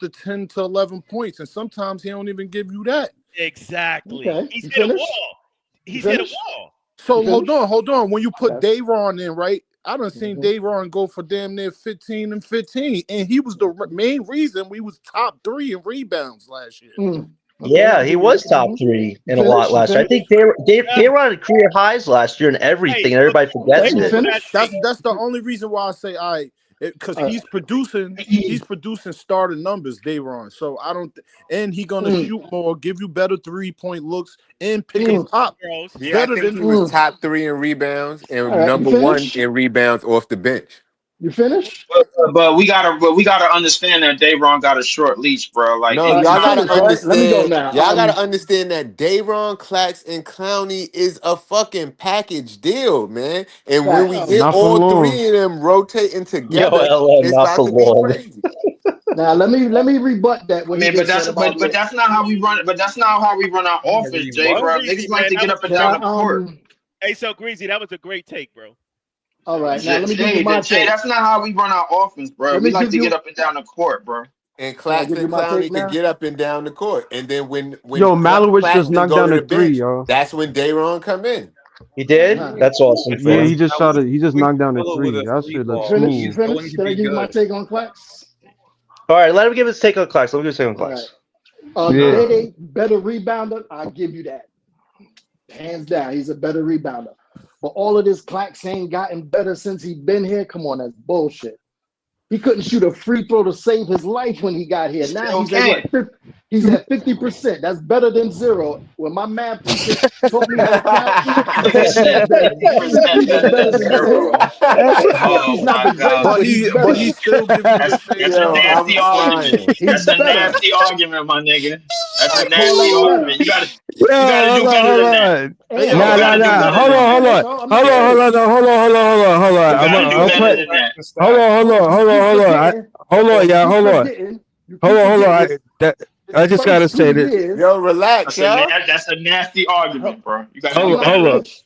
10 to 11 points. And sometimes he don't even give you that. Exactly. Okay. He's You hit a finished? wall. You He's hit a finished? wall. So You hold on. When you put Okay. Dayron in, right? I done seen Dayron go for damn near 15 and 15, and he was the main reason we was top 3 in rebounds last year. Yeah, he was top 3 in a lot last year. I think they were on career highs last year and everything, and everybody forgets it. That's the only reason why I say because he's producing starting numbers, Dayron. So I don't, and he gonna shoot more, give you better 3-point looks, and pick and pop. Yeah, I think he was top 3 in rebounds and number 1 in rebounds off the bench. You finished? But we gotta understand that Dayron got a short leash, bro. Like, No, y'all gotta understand. Let me go now. Y'all gotta understand that Dayron, Clax, and Clowney is a fucking package deal, man. And when we get Not for all long. 3 of them rotating together, it's not about for to be long. crazy. Now let me rebut that. I mean, but that's not how we run. But that's not how we run our offense, Jay, bro. Niggas like to get up and down the court. Hey, so Greasy, that was a great take, bro. All right, now let me give Jay, you my Jay, take. that's not how we run our offense, bro. We like to get up and down the court, bro. And Claxton give you my Clowney take can now? get up and down the court. And then when Yo, Malowich just Claxton knocked go down to a the 3, bench, yo. that's when Dayron come in. He did? That's awesome. For Yeah, him. he just shot it. He just knocked down a 3. with a That three shit looks ball. You smooth. finished? Can I give you my take on Clax? All right, let him give his take on Clax. Let me give his take on All Clax. right. Dede, better rebounder. I give you that. Hands down, he's a better rebounder. But all of this Clax ain't gotten better since he been here. Come on, that's bullshit. He couldn't shoot a free throw to save his life when he got here. Now he's at 50%. That's better than 0. When my math teacher taught me how to count, 50 is better than 0. Oh my God! But he's still giving you the same. That's a nasty argument. That's a nasty argument, my nigga. That's a I call nasty that better. argument. You gotta Yo, do hold better than that. on. Hey, You yo, Nah, gotta do better Hold than on, that. hold on. Hold on. You gotta do I'm better play. than that. Hold on. Hold on, y'all. Hold on. Hold on. I just gotta say this. Yo, relax, y'all. That's a nasty argument, bro. You gotta I'm do not better than that. finished.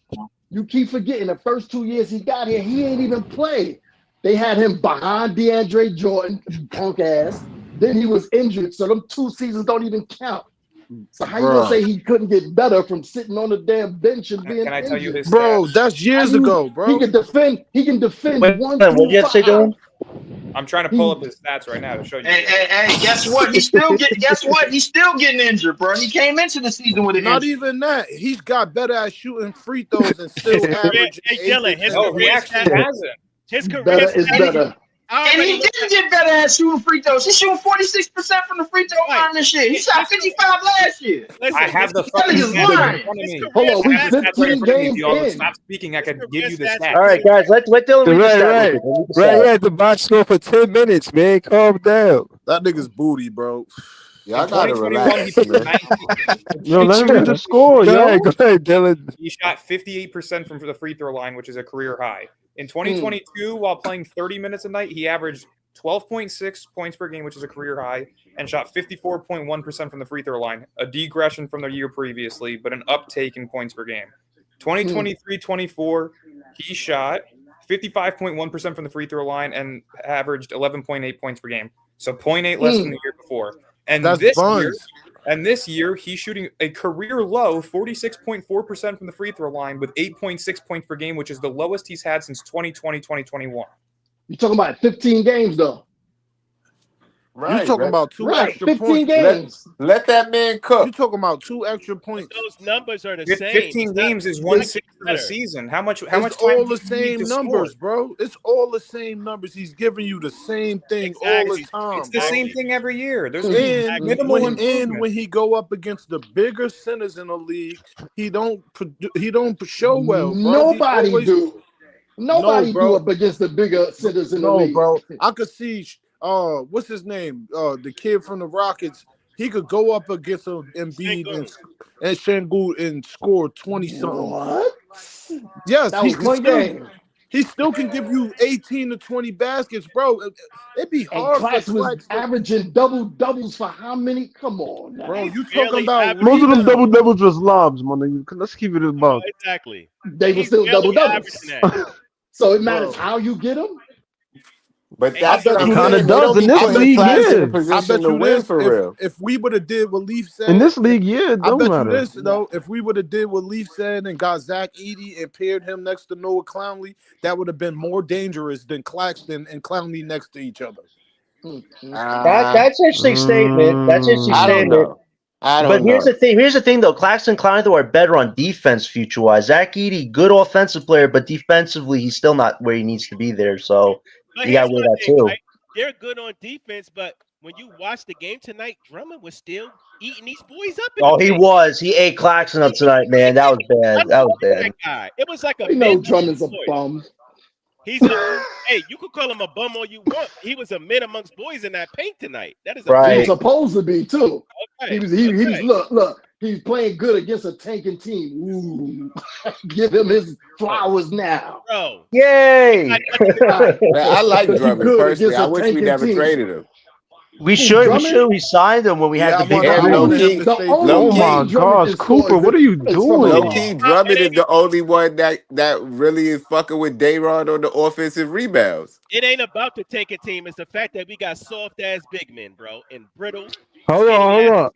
You keep forgetting the first 2 years he got here, he ain't even play. They had him behind DeAndre Jordan, punk ass. Then he was injured, so them 2 seasons don't even count. So how you gonna say he couldn't get better from sitting on the damn bench and being Can I tell you injured? his bro, stats? that's years ago, bro. He can defend. He can defend Wait, 1 what through you have to say, 5. Dylan? I'm trying to pull up his stats right now to show you. Hey, guess what? He's still getting injured, bro. He came into the season with an Not injury. even that. He's got better at shooting free throws and still averaging Hey, 8 Dylan, to his 10 No, he career actually stats. hasn't. His career Better is stats. better. I And already he looked didn't get better at shooting free throws. He's shooting 46% from the free throw line this year. He shot 55 last year. Listen, I have the That fucking nigga's stats right lying. in front of his me. career Hold on, we I have the stats right in 15 front of me. If games y'all would in. stop speaking, I could His give you the career stats. stats. All right, guys, let Dylan read the stat. Right. real quick. Read the Right, stat. yeah, the box score for 10 minutes, man. Calm down. That nigga's booty, bro. Y'all In gotta 2021, he relax, put man. 19. Yo, let him read the score, Go yo. ahead, Dylan. He shot 58% from the free throw line, which is a career high. In 2022, while playing 30 minutes a night, he averaged 12.6 points per game, which is a career high, and shot 54.1% from the free throw line, a degression from the year previously, but an uptake in points per game. 2023-24, he shot 55.1% from the free throw line and averaged 11.8 points per game. So 0.8 less than the year before. And That's this year, he's shooting a career low 46.4% from the free throw line with 8.6 points per game, which is the lowest he's had since 2020-2021. You're talking about 15 games though. Right, You talking right. about 2 Right, extra 15 points. games. Let that man You cook. talking about 2 extra points. Those numbers are the same. 15 games is 1/6 of the better. season. How much It's time all do the you need same to numbers, score? bro. It's all the same numbers. He's giving you the same thing all the Exactly. time, It's the bro. same thing every year. There's And minimal improvement. when he go up against the bigger centers in the league, he don't show well, bro. Nobody do. Nobody bro. do up against the bigger centers in the No, league. bro. I could see what's his name? The kid from the Rockets. He could go up against Embiid and Şengün and score 20 something. What? Yes, That was one game. he still can give you 18 to 20 baskets, bro. It'd be And hard for Clax was Clax, averaging doubles for how many? Come on, now. bro. You barely talking about averaging- Most of them rebounds. double doubles was lobs, man. Let's keep it above. Exactly. They were He's still barely double doubles. averaging that. So it matters Bro. how you get them. But Hey, that's I what bet I'm you saying. kinda They does don't in be this putting league, Clax in yeah. a I position bet to you win this. for real. If we would have did what Leaf said In this league, yeah, it I don't bet matter. you this though. If we would have did what Leaf said and got Zach Edey and paired him next to Noah Clowney, that would have been more dangerous than Claxton and Clowney next to each other. That's an interesting statement. That's an interesting I don't statement. know. I But don't know. here's the thing though. Claxton and Clowney are better on defense future wise. Zach Edey, good offensive player, but defensively he's still not where he needs to be there. So But you gotta here's weigh my that thing, too. right? They're good on defense, but when you watch the game tonight, Drummond was still eating these boys up. Oh, he was. He ate Claxton up tonight, man. That was bad. That was bad. That guy. It was like a We know man Drummond's a boy. bum. He's a hey, you could call him a bum all you want. He was a man amongst boys in that paint tonight. That is a He Right. was supposed to be too. okay. He was look. He's playing good against a tanking team. Ooh, give him his flowers now. Bro. Yay! Man, I like He Drummond good personally. against I a wish we tanking never team. traded him. We Who, should. Drummond? We signed him when we had Yeah, the big I I low wanted key- him to The stay. only Oh Low-key. my way Drummond gosh, can score Cooper, is what are you is from the doing? Low lob. key, Drummond is the only one that really is fucking with Dayron on the offensive rebounds. It ain't about the tanking team. It's the fact that we got soft ass big men, bro, and brittle. Hold on.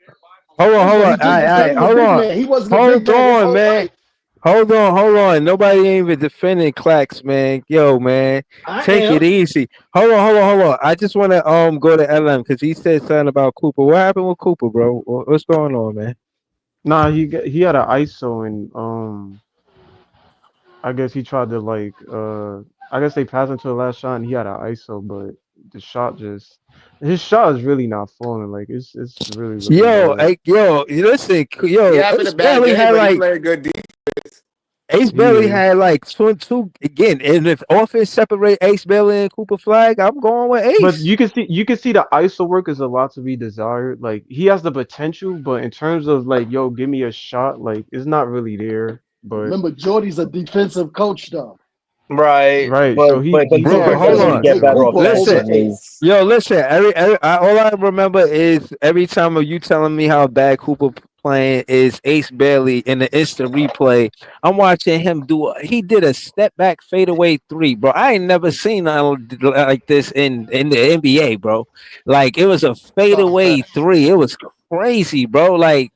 He just became a Hold big on. man. He wasn't a Hold big man his on, whole man. life. Hold on. Nobody ain't even defending Clax, man. Yo, man. I Take am. it easy. Hold on. I just want to go to LM because he said something about Cooper. What happened with Cooper, bro? What's going on, man? Nah, he had an ISO and I guess he tried to I guess they passed him to the last shot and he had an ISO, but his shot is really not falling. Like it's really looking bad. Listen, He having it's a bad barely game, had but he like playing good defense. Ace Bailey had like two again, and if offense separate Ace Bailey and Cooper Flag, I'm going with Ace. But you can see the ISO work is a lot to be desired. Like he has the potential, but in terms of like, yo, give me a shot, like it's not really there. But remember, Jordy's a defensive coach, though. Right. right, But so but he's Bro, Cooper hold doesn't on. get Take better Cooper over offensively. Ace. Yo, listen. All I remember is every time of you telling me how bad Cooper playing is Ace Bailey in the instant replay. I'm watching him he did a step back fadeaway three, bro. I ain't never seen nothing like this in the NBA, bro. Like it was a fadeaway three. It was crazy, bro. Like.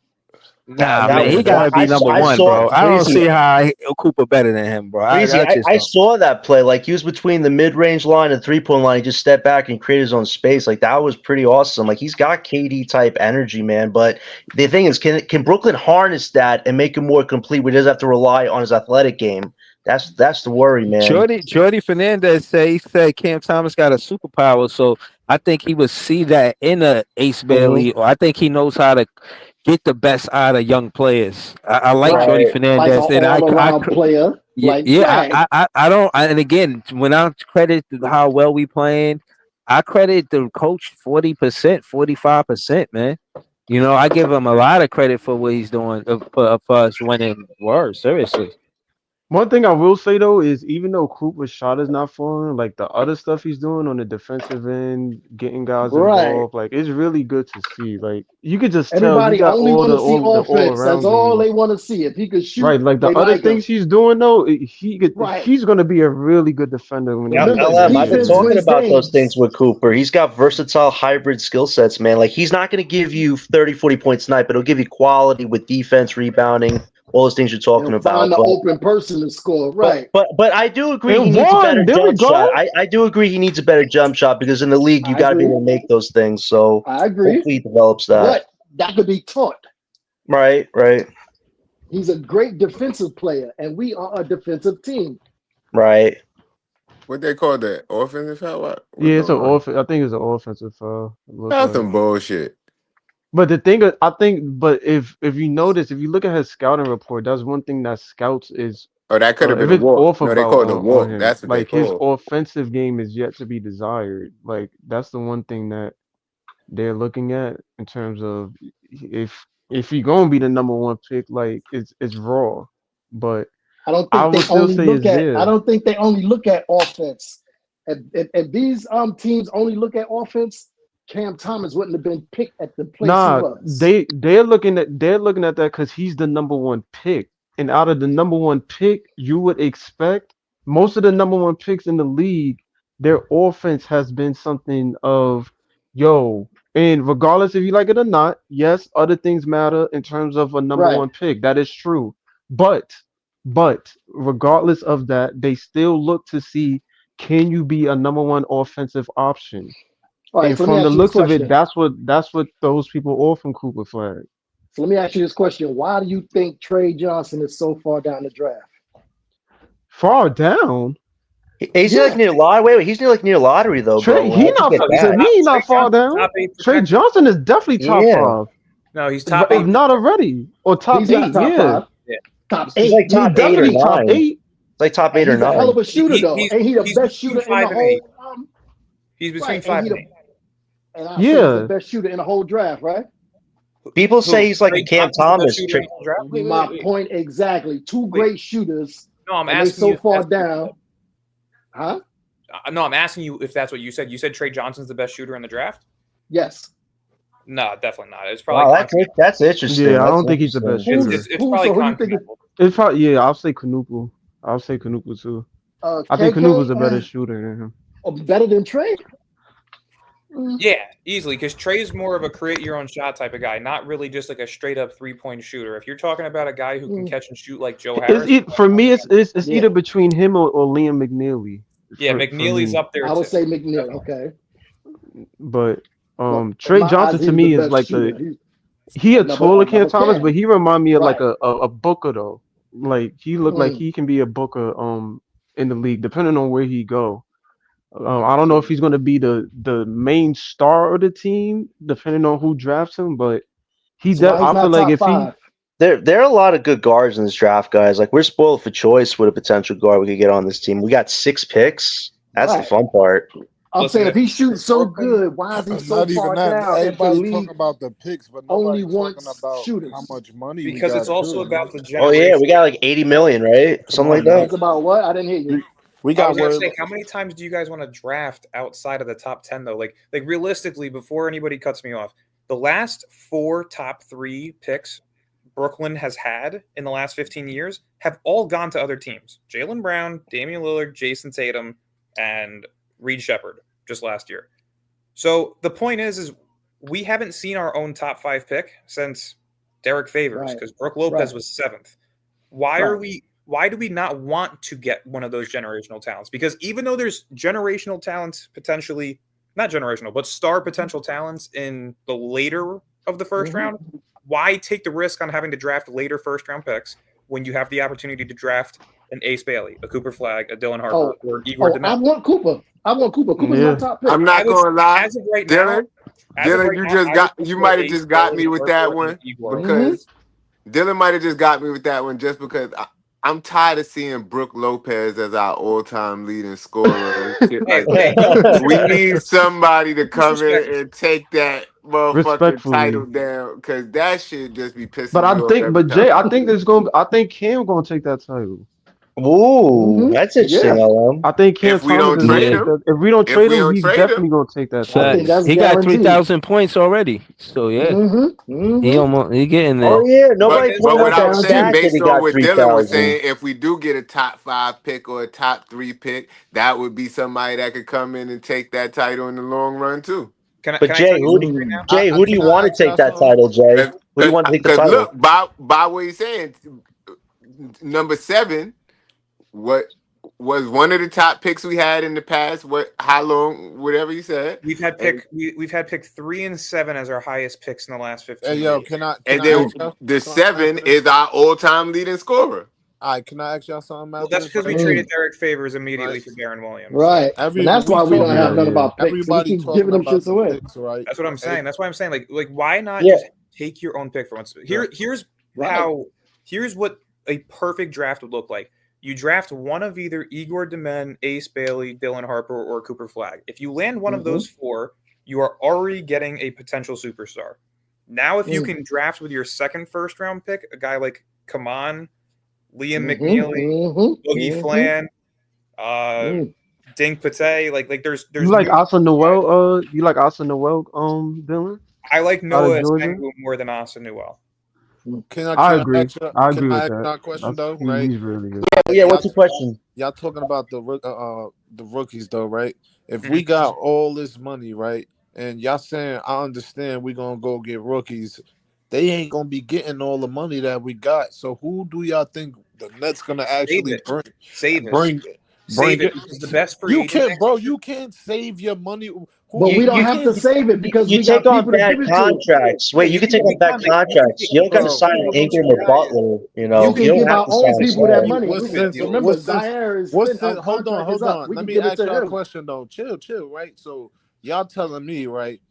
Nah, man, he gotta be number one, bro. I don't see how Cooper better than him, bro. I saw that play. Like he was between the mid-range line and 3-point line. He just stepped back and created his own space. Like that was pretty awesome. Like he's got KD type energy, man. But the thing is, can Brooklyn harness that and make him more complete? Where he doesn't have to rely on his athletic game. That's the worry, man. Jordy Fernandez he said Cam Thomas got a superpower, so I think he would see that in a Ace Bailey, or I think he knows how to get the best out of young players. I like Jordy Fernandez, like and all-around player. I don't. And again, when I credit how well we playing, I credit the coach 40%, 45%, man. You know, I give him a lot of credit for what he's doing for us winning. Word, seriously. One thing I will say though is even though Cooper's shot is not falling, like the other stuff he's doing on the defensive end, getting guys involved, like it's really good to see. Like you could just everybody tell only want to see offense. That's all game. they want to see. If he could shoot, right? Like the other things he's doing though, he's going to be a really good defender. When LM, I've been talking about those things with Cooper. He's got versatile hybrid skill sets, man. Like he's not going to give you 30, 40 points a night, but he'll give you quality with defense, rebounding. All those things you're talking about. Find the open person to score, right? But I do agree he needs a better jump shot. I do agree he needs a better jump shot because in the league you got to be able to make those things. So I agree. Hopefully he develops that. But that could be taught. Right. He's a great defensive player, and we are a defensive team. Right. What they call that? Offensive foul? What it's an offense. I think it's an offensive foul. That's some bullshit. But the thing is, I think, but if you notice, if you look at his scouting report, that's one thing that scouts is. Oh, that could have been a walk. No, they call it a walk. That's what like they his call. offensive game is yet to be desired. Like that's the one thing that they're looking at in terms of if you're gonna be the number one pick, like it's raw. But I don't think they only look at offense. If these teams only look at offense, Cam Thomas wouldn't have been picked at the place he was. They're looking at that because he's the number one pick. And out of the number one pick, you would expect most of the number one picks in the league, their offense has been something of, and regardless if you like it or not, yes, other things matter in terms of a number one pick. That is true. But regardless of that, they still look to see, can you be a number one offensive option? Right, and so from the looks of it, that's what those people off from Cooper Flag. So let me ask you this question: why do you think Trey Johnson is so far down the draft? Far down? He's like near lottery. Wait, he's near lottery though. Trey, bro. He's not far down. Trey Johnson is definitely top 5. No, he's top 8. If not already, or top 8. Top 5. Top 8. He's like top 8 or 9. Top 8. It's like top 8 or 9. He's a hell of a shooter though. Ain't he the best shooter in the whole? He's between 5 and 8. And I say he's the best shooter in the whole draft, right? People say he's like a Cam Thomas. My point exactly. Two great shooters. No, I'm asking you so far down. Huh? No, I'm asking you if that's what you said. You said Trey Johnson's the best shooter in the draft? Yes. No, definitely not. It's probably that's interesting. Yeah, I don't think he's the best shooter. It's probably It's probably I'll say Kanupu. I'll say Kanupu too. I think Kanupu's a better shooter than him. Better than Trey? Yeah, easily, because Trey's more of a create your own shot type of guy, not really just like a straight up 3-point shooter. If you're talking about a guy who can catch and shoot like Joe Harris, for me, it's either between him or Liam McNeely. Yeah, McNeely's up there. I would say McNeely. Okay, but Trey Johnson to me is like he a taller Cam Thomas, but he remind me of like a Booker though. Like he looked like he can be a Booker in the league, depending on where he go. I don't know if he's going to be the main star of the team, depending on who drafts him. But I feel like if There are a lot of good guards in this draft, guys. Like we're spoiled for choice with a potential guard we could get on this team. We got 6 picks. That's the Right. fun part. I'm Listen, saying if he if shoots so Brooklyn- good, why is he so Not even far that. down if the Everybody league talking about the picks, but only nobody talking wants about shooters? how much money because we it's got. also too, about man. the Oh generation. yeah, we got like 80 million, right? Come Something on, like man. that. It's about what? I didn't hear you. We I got was gonna word. say, how many times do you guys want to draft outside of the top 10 though? Like realistically, before anybody cuts me off, the last 4 top 3 picks Brooklyn has had in the last 15 years have all gone to other teams. Jaylen Brown, Damian Lillard, Jason Tatum, and Reed Shepherd just last year. So the point is we haven't seen our own top 5 pick since Derek Favors Right. because Brooke Lopez Right. was 7th. Why do we not want to get one of those generational talents? Because even though there's generational talents potentially, not generational, but star potential talents in the later of the 1st Mhm. round, why take the risk on having to draft later 1st-round picks when you have the opportunity to draft an Ace Bailey, a Cooper Flagg, a Dylan Harper, or an Igor I Dement? want Cooper. Cooper's Yeah. my top pick. I'm not gonna lie, As of right now, Dylan. Dylan, you might have just got me with that one because Dylan might have just got me with that one just because I'm tired of seeing Brooke Lopez as our all-time leading scorer. and shit like that. We need somebody to come in and take that motherfucking Respectfully. title down because that shit just be pissing But me I off. think, every but time. Jay, I think Cam gonna take that title. Ooh, that's interesting, LM. I think Cam If we don't Thomas is trade gonna him, take that. If we don't if trade we him, don't he's trade definitely him, gonna take that I think title. that's He got guaranteed. 3,000 points already. So yeah, he getting there. Oh yeah, nobody but pointed what out I that was saying, stat that based he on got what 3,000. Dylan was saying, if we do get a top 5 pick or a top 3 pick, that would be somebody that could come in and take that title in the long run too. But Jay, who do you want to take that title, Jay? Who do you want to take the Because title? look, by what he's saying, number 7, what was one of the top picks we had in the past? How long? Whatever you said. We've had pick 3 and 7 as our highest picks in the last 15 Hey, years. yo, can I And ask then y'all- the can I 7 answer is this? our all-time leading scorer. All right, can I ask y'all something? Well, after that's this, because we right? traded Derek Favors immediately Right. for Darren Williams. Right. And that's why we don't talking have none about picks. Everybody We keep talking giving them about shits the away. picks, right? That's what I'm saying. That's why I'm saying, like, why not Yeah. just take your own pick for once? Here's what a perfect draft would look like. You draft one of either Igor Dement, Ace Bailey, Dylan Harper, or Cooper Flagg. If you land one of those 4, you are already getting a potential superstar. Now, if you can draft with your second 1st-round pick, a guy like Kaman, Liam McNeely, Boogie Flan, Dink Pate, like there's You like Asa Noel? You like Asa Noel? Dylan? I like Out Noah of Georgia? Sengun more than Asa Newell. I agree. I agree Can I with ask that. y'all a question That's- though? Right? He's really good. Yeah, what's your question? Y'all talking about the rookies though, right? If we got all this money, right, and y'all saying I understand we gonna go get rookies, they ain't gonna be getting all the money that we got. So who do y'all think the Nets gonna actually bring? Save it. Bring it. Because the best free You agent can't, next bro. year- You can't save your money. But we don't have to save it because we got take on people to bad give it to. contracts. Wait, you can take on bad contracts. You don't got to sign an Ingram or Butler. You know, You can you don't give have our to own sign a people star. that money. What sense? Remember, What sense? Zaire is What our sense? Hold on, contract is hold up. on. We Let can me give it ask to y'all a him. question though. Chill, right? So y'all telling me, right?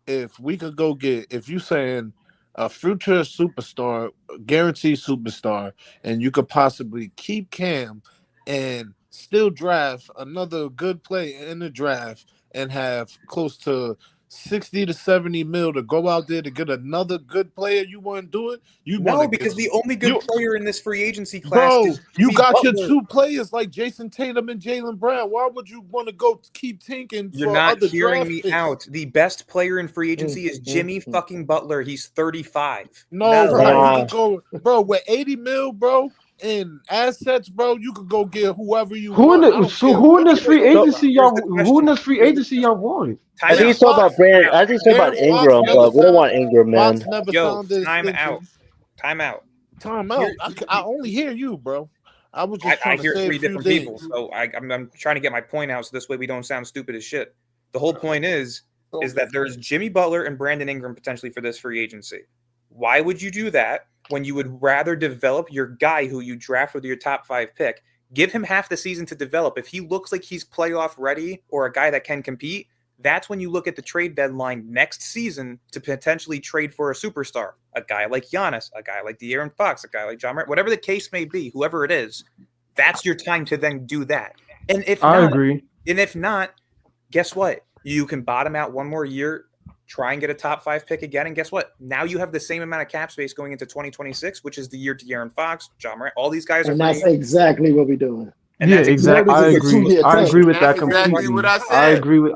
If we could go get, if you saying a future superstar, guaranteed superstar, and you could possibly keep Cam and still draft another good player in the draft and have close to 60 to 70 mil to go out there to get another good player, you want to do it? You No, want to because get the only good player in this free agency class bro, is you Jimmy got your Butler. 2 players like Jason Tatum and Jaylen Brown. Why would you want to go keep tinking You're for not other hearing draft me picks? out. The best player in free agency is Jimmy fucking Butler. He's 35. No, bro, you could go, bro, with 80 mil, bro, in assets, bro. You could go get whoever you Who in want. I the don't so care who in what this free you're talking agency about. y'all? Who in this free agency y'all want? I think he's talking about Brand. I think he's talking about Ingram, but we don't want Ingram, man. Fox never Yo, signed the time extension. out. Time out. Time out. I only hear you, bro. I was just I trying hear to say 3 a few different people, things. so I'm trying to get my point out so this way we don't sound stupid as shit. The whole point is that there's Jimmy Butler and Brandon Ingram potentially for this free agency. Why would you do that when you would rather develop your guy who you draft with your top 5 pick? Give him half the season to develop. If he looks like he's playoff ready or a guy that can compete, That's when you look at the trade deadline next season to potentially trade for a superstar, a guy like Giannis, a guy like De'Aaron Fox, a guy like John Morant, whatever the case may be, whoever it is. That's your time to then do that. And if not, guess what? You can bottom out one more year, try and get a top 5 pick again, and guess what? Now you have the same amount of cap space going into 2026, which is the year De'Aaron Fox, John Morant, all these guys are. And that's exactly what we're doing. And yeah, exactly. I agree with that completely. Exactly what I said.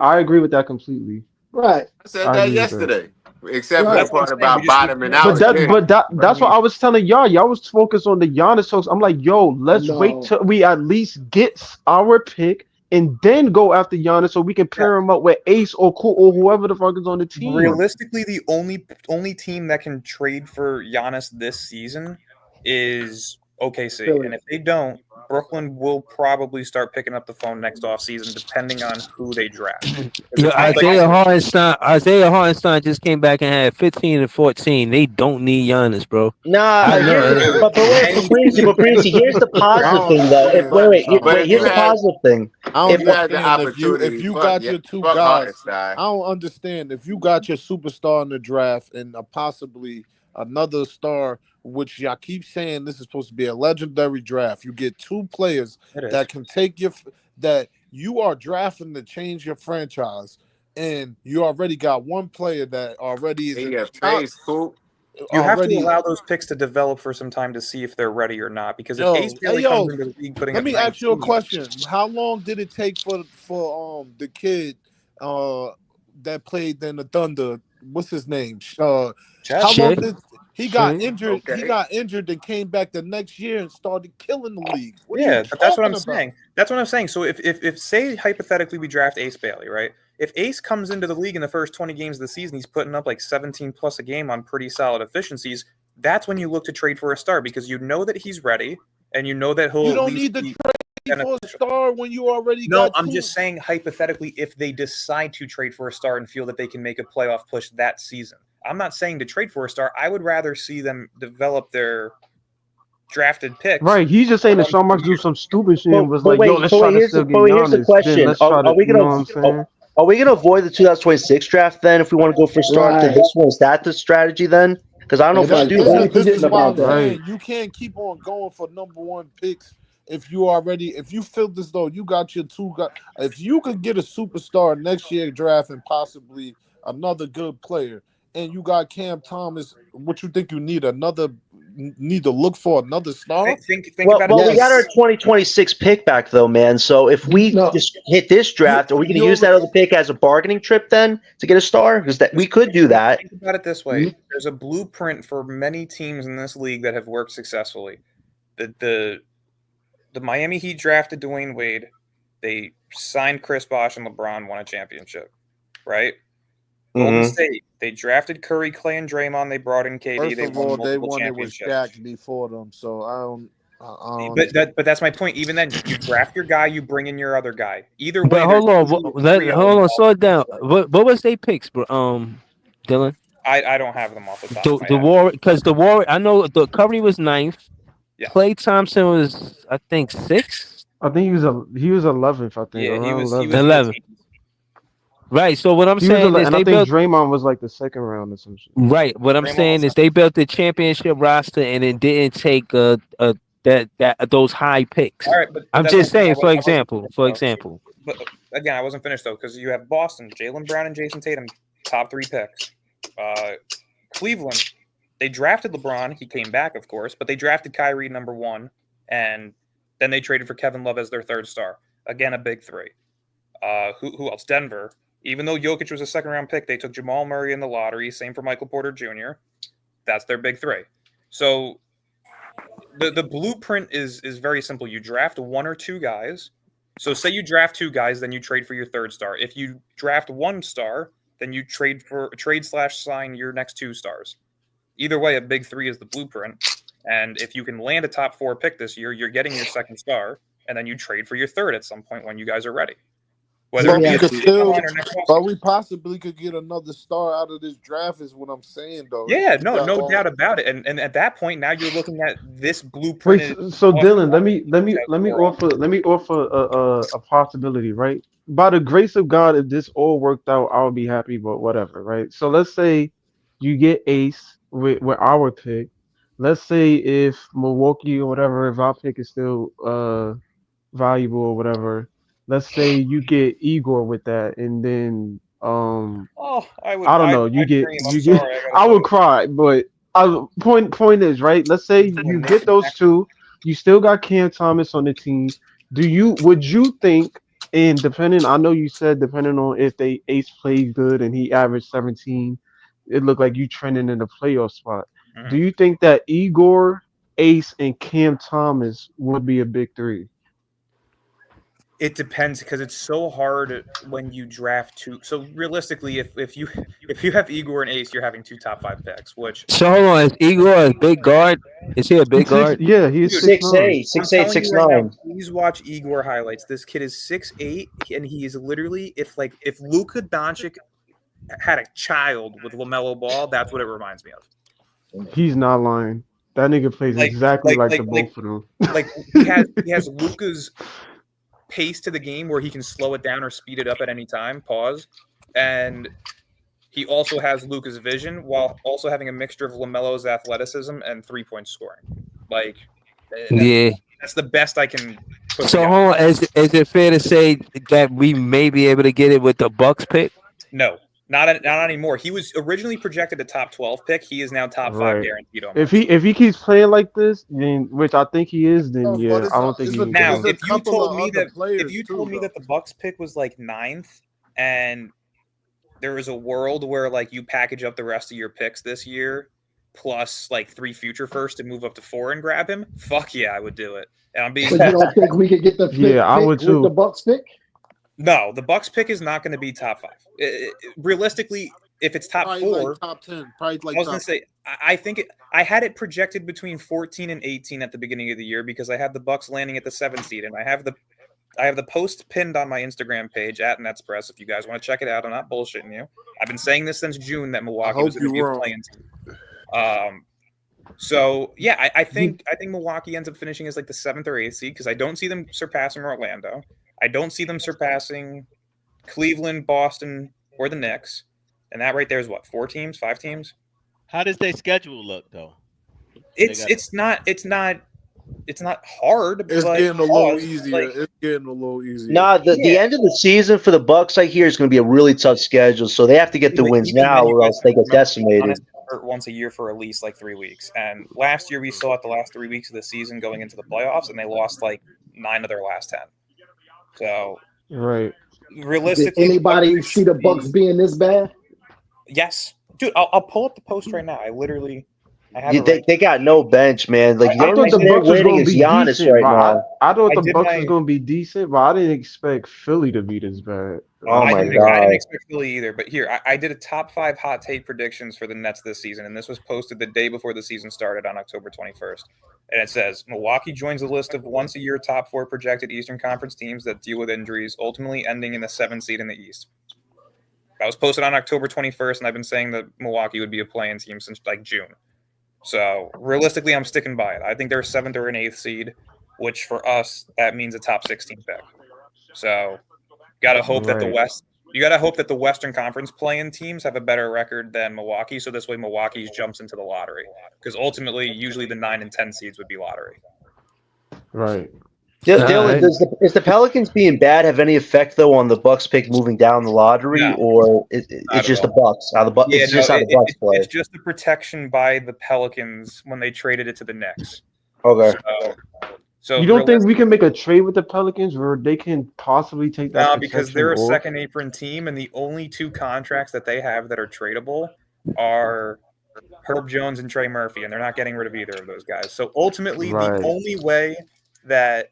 I agree with that completely. Right. I said that yesterday. Except for the part about bottoming out. But that's what I was telling y'all. Y'all was focused on the Giannis talks. I'm like, yo, let's wait till we at least get our pick and then go after Giannis so we can pair him up with Ace or whoever the fuck is on the team. Realistically, the only team that can trade for Giannis this season is OKC. Philly. And if they don't, Brooklyn will probably start picking up the phone next offseason, depending on who they draft. Isaiah Hartenstein just came back and had 15 and 14. They don't need Giannis, bro. Nah, but Breezy, here's the positive thing, though. Here's the positive thing. I don't understand if you got your two guys. I don't understand if you got your superstar in the draft and possibly another star, which y'all keep saying this is supposed to be a legendary draft. You get 2 players that can take that you are drafting to change your franchise, and you already got 1 player that already is You have to allow those picks to develop for some time to see if they're ready or not. Because if Ace really comes into the league putting let me ask you a question. How long did it take for the kid that played in the Thunder? What's his name? How long did he got injured? Okay. He got injured and came back the next year and started killing the league. That's what I'm saying. That's what I'm saying. So if say hypothetically we draft Ace Bailey, right? If Ace comes into the league in the first 20 games of the season, he's putting up like 17 plus a game on pretty solid efficiencies. That's when you look to trade for a star because you know that he's ready and you know that he'll. You don't need to trade for a star when you already got. No, I'm just saying hypothetically, if they decide to trade for a star and feel that they can make a playoff push that season. I'm not saying to trade for a star. I would rather see them develop their drafted picks. Right. He's just saying that Sean Marks do some stupid shit and was like, yo, let's try to still get Giannis. Here's the question. Are we gonna avoid the 2026 draft then if we want to go for star to this one? Is that the strategy then? Because I don't know if we do that. This is why I'm saying you can't keep on going for number 1 picks if you feel as though you got your 2 guys. If you could get a superstar next year draft and possibly another good player, and you got Cam Thomas, what you think you need to look for another star? Think about it. We got our 2026 pick back though, man. So if we just hit this draft, are we going to use that other pick as a bargaining chip then to get a star? Because that we could do that. Think about it this way: there's a blueprint for many teams in this league that have worked successfully. The Miami Heat drafted Dwayne Wade. They signed Chris Bosh and LeBron won a championship, right? Golden State, they drafted Curry, Clay, and Draymond. They brought in KD. First they of all, they won it with Shaq before them, so I don't. But that's my point. Even then, you draft your guy, you bring in your other guy. Either way. But hold on, slow it down. What was they picks, bro? Dylan. I don't have them off the top. Of my the Warrior, because the Warrior. I know the Curry was 9th. Yeah. Klay Thompson was, I think, 6th. I think he was 11th. I think. Yeah, he was 11th. Right. So what I'm saying is, and I think Draymond was like the 2nd round or some shit. Right. What I'm saying is they built the championship roster and it didn't take those high picks. All right, but I'm just saying, for example. But again, I wasn't finished though because you have Boston, Jaylen Brown and Jason Tatum, top 3 picks. Cleveland, they drafted LeBron. He came back, of course, but they drafted Kyrie number 1, and then they traded for Kevin Love as their 3rd star. Again, a big 3. Who else? Denver. Even though Jokic was a 2nd round pick, they took Jamal Murray in the lottery. Same for Michael Porter Jr. That's their big 3. So the blueprint is very simple. You draft 1 or 2 guys. So say you draft 2 guys, then you trade for your 3rd star. If you draft 1 star, then you trade/sign your next 2 stars. Either way, a big 3 is the blueprint. And if you can land a top 4 pick this year, you're getting your 2nd star, and then you trade for your 3rd at some point when you guys are ready. Whether it But be we this could season still, or next offseason. but we possibly could get another star out of this draft. Is what I'm saying, though. Yeah, You got no all- doubt about it. And at that point, now you're looking at this Wait, blueprint. so Dylan, let me offer a possibility, right? By the grace of God, if this all worked out, I'll be happy, but whatever, right? So let's say you get Ace with our pick. Let's say if Milwaukee or whatever, if our pick is still valuable or whatever, let's say you get Igor with that, and then Oh, I don't know, you I'd get dream. I'm you get sorry, I gotta I tell would you. cry, but point is, right? Let's say you get those two, you still got Cam Thomas on the team. Would you think, and depending, I know you said depending on if they Ace plays good and he averaged 17, it looked like you trending in the playoff spot. Do you think that Igor, Ace, and Cam Thomas would be a big three? It depends because it's so hard when you draft two. So realistically, if you have Igor and Ace, you're having two top 5 picks. Which So hold on, is Igor a big guard? Is he a big guard? Yeah, he's Dude, 6'8", I'm 6'8", telling you right now, 6'9". please watch Igor highlights. This kid is 6'8", and he is literally if Luka Doncic had a child with LaMelo Ball, that's what it reminds me of. He's not lying. That nigga plays exactly like the both of them. Like he has Luka's pace to the game where he can slow it down or speed it up at any time. Pause, and he also has Luka's vision while also having a mixture of LaMelo's athleticism and 3-point scoring. Like, that's the best I can. Put So together. hold on, is it fair to say that we may be able to get it with the Bucks pick? No, not anymore. He was originally projected a top 12 pick. He is now top 5 guaranteed. Almost. If he keeps playing like this, then which I think he is, then No, yeah, but it's I don't think he. Now, There's a couple of other if players, you too, told me though. that the Bucks pick was like 9th, and there is a world where like you package up the rest of your picks this year, plus like 3 future firsts to move up to 4 and grab him, fuck yeah, I would do it. And I'm being. So you don't think we could get the fifth I pick would with too. the Bucks pick? No, the Bucks pick is not going to be top 5. Realistically, if it's top Probably 4, like top 10. Probably like I was top going to say, I think I had it projected between 14 and 18 at the beginning of the year because I had the Bucks landing at the 7th seed, and I have the post pinned on my Instagram page at NetsPress. If you guys want to check it out, I'm not bullshitting you. I've been saying this since June that Milwaukee was going to be a playing team. So yeah, I think Milwaukee ends up finishing as like the 7th or 8th seed because I don't see them surpassing Orlando. I don't see them surpassing Cleveland, Boston, or the Knicks. And that right there is what, 4 teams, 5 teams? How does their schedule look though? It's not hard. It's but getting a little easier. It's getting a little easier. Nah, the end of the season for the Bucks, I hear, is going to be a really tough schedule. So they have to get the wins now, or else they get decimated. Hurt once a year for at least like 3 weeks. And last year we saw it the last 3 weeks of the season going into the playoffs, and they lost like 9 of their last 10. So realistically, did anybody see the Bucks being this bad? Yes, dude. I'll pull up the post right now. I have They got no bench, man. Like I thought the Bucks was going to be Giannis decent, right but now. I thought the Bucks was going to be decent, but I didn't expect Philly to be this bad. Oh my I god! didn't expect Philly either. But here, I did a top 5 hot take predictions for the Nets this season, and this was posted the day before the season started on October 21st. And it says Milwaukee joins a list of once a year top 4 projected Eastern Conference teams that deal with injuries, ultimately ending in the 7th seed in the East. That was posted on October 21st, and I've been saying that Milwaukee would be a play-in team since like June. So realistically, I'm sticking by it. I think they're a 7th or an 8th seed, which for us that means a top 16 pick. So, gotta hope that the Western Conference play-in teams have a better record than Milwaukee. So this way, Milwaukee jumps into the lottery because ultimately, usually the 9 and 10 seeds would be lottery. Right. Dylan, is the Pelicans being bad have any effect though on the Bucks pick moving down the lottery, or it's just the Bucks? How the Bucks? Yeah, it's just how the Bucks play. It's just the protection by the Pelicans when they traded it to the Knicks. Okay. So you don't think we can make a trade with the Pelicans where they can possibly take that? No, because they're a off? second apron team, and the only 2 contracts that they have that are tradable are Herb Jones and Trey Murphy, and they're not getting rid of either of those guys. So ultimately, the only way that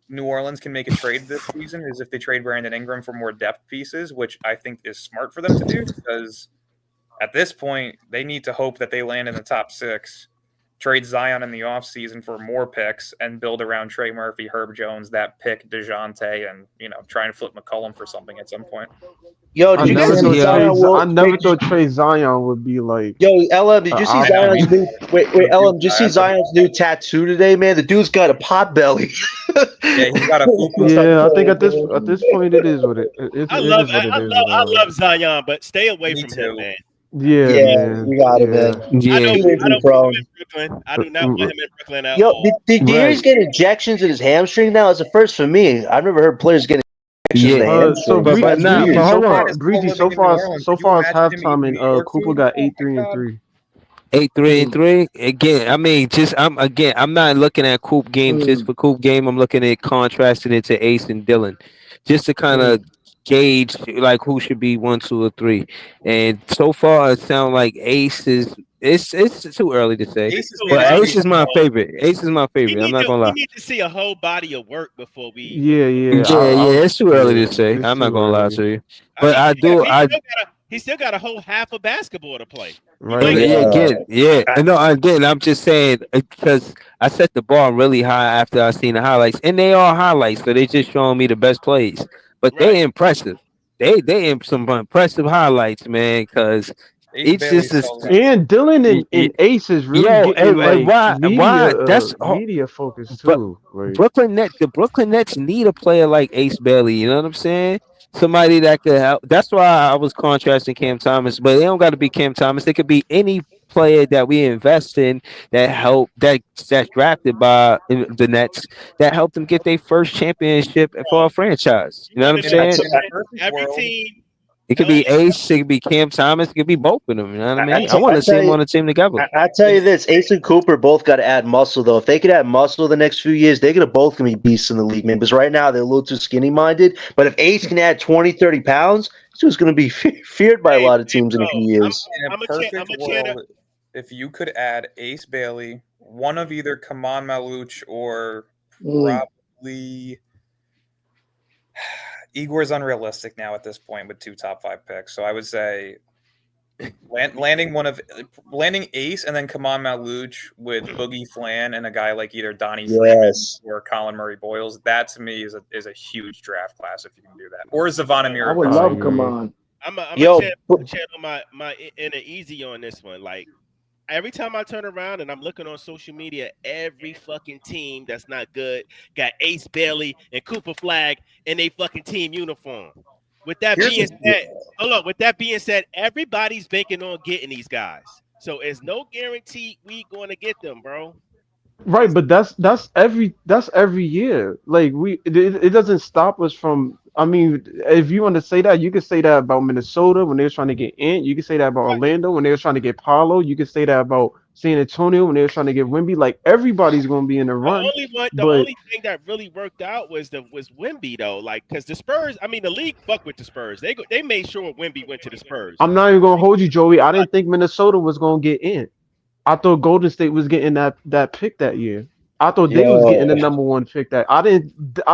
New Orleans can make a trade this season is if they trade Brandon Ingram for more depth pieces, which I think is smart for them to do because at this point they need to hope that they land in the top 6 trade Zion in the offseason for more picks and build around Trey Murphy, Herb Jones, that pick DeJounte, and try and flip McCollum for something at some point. Yo, I did you never guys thought see Zion? I never thought Trey Zion would be like. Yo, LM, did you see I know, Zion's new? Wait, LM, did you see Zion's new tattoo today, man? The dude's got a pot belly. Yeah, he's got a. Yeah, I think at this point it is what it is. I love Zion, but stay away from him, man. Yeah, man. You got it, Yeah. man. I don't Injury want prone. him in Brooklyn. I do not want him in Brooklyn at Yo, all. did you hear he's getting injections in his hamstring now? It's a first for me. I've never heard players getting injections in the hamstring. So But Breezy, now- but hold on. Breezy, so far as halftime, and Cooper got 8-3-3. 8-3-3 again. I mean, I'm not looking at Coop game just for Coop game. I'm looking at contrasting it to Ace and Dylan, just to kind of gauge like who should be 1, 2, or 3. And so far, it sounds like Ace is. It's too early to say, but Ace is my favorite. Ace is my favorite. I'm not gonna lie. We need to see a whole body of work before we. Yeah. It's too early to say. I'm not gonna lie to you, but He still got a whole half of basketball to play. Right. No, again, I'm just saying because I set the bar really high after I seen the highlights, and they are highlights, so they just showing me the best plays. But they're impressive. They some impressive highlights, man. Because it's just and Dylan and Ace is really getting why that's media focus too. The Brooklyn Nets need a player like Ace Bailey. You know what I'm saying? Somebody that could help. That's why I was contrasting Cam Thomas, but they don't got to be Cam Thomas. They could be any player that we invest in that's drafted by the Nets that helped them get their first championship for a franchise. You know what I'm saying? Every team. It could be Ace, it could be Cam Thomas, it could be both of them. You know what I mean? I want to see them on a team together. I tell you this, Ace and Cooper both got to add muscle, though. If they could add muscle the next few years, they're both going to be beasts in the league, man. Because right now, they're a little too skinny-minded. But if Ace can add 20, 30 pounds, this dude's going to be feared by a lot of teams in a few years. In a perfect world, if you could add Ace Bailey, one of either Kaman Maluch or probably... Igor's unrealistic now at this point with 2 top 5 picks. So I would say landing Ace and then Kaman Maluch with Boogie Flan and a guy like either Donnie Freeman or Colin Murray Boyles. That to me is a huge draft class if you can do that. Or Zavon. I would love Kaman. I'm gonna channel my inner easy on this one. Like every time I turn around and I'm looking on social media, every fucking team that's not good got Ace Bailey and Cooper Flag in a fucking team uniform. With that being said, everybody's banking on getting these guys. So it's no guarantee we going to get them, bro. Right, but that's every year. Like it doesn't stop us from. I mean, if you want to say that, you can say that about Minnesota when they were trying to get Ant. You can say that about Orlando when they were trying to get Paolo. You can say that about San Antonio when they were trying to get Wemby. Like everybody's going to be in the run. The only thing that really worked out was Wemby though. Like because the Spurs, I mean, the league fucked with the Spurs. They made sure Wemby went to the Spurs. I'm not even going to hold you, Joey. I didn't think Minnesota was going to get Ant. I thought Golden State was getting that pick that year. I thought they was getting the number 1 pick. That I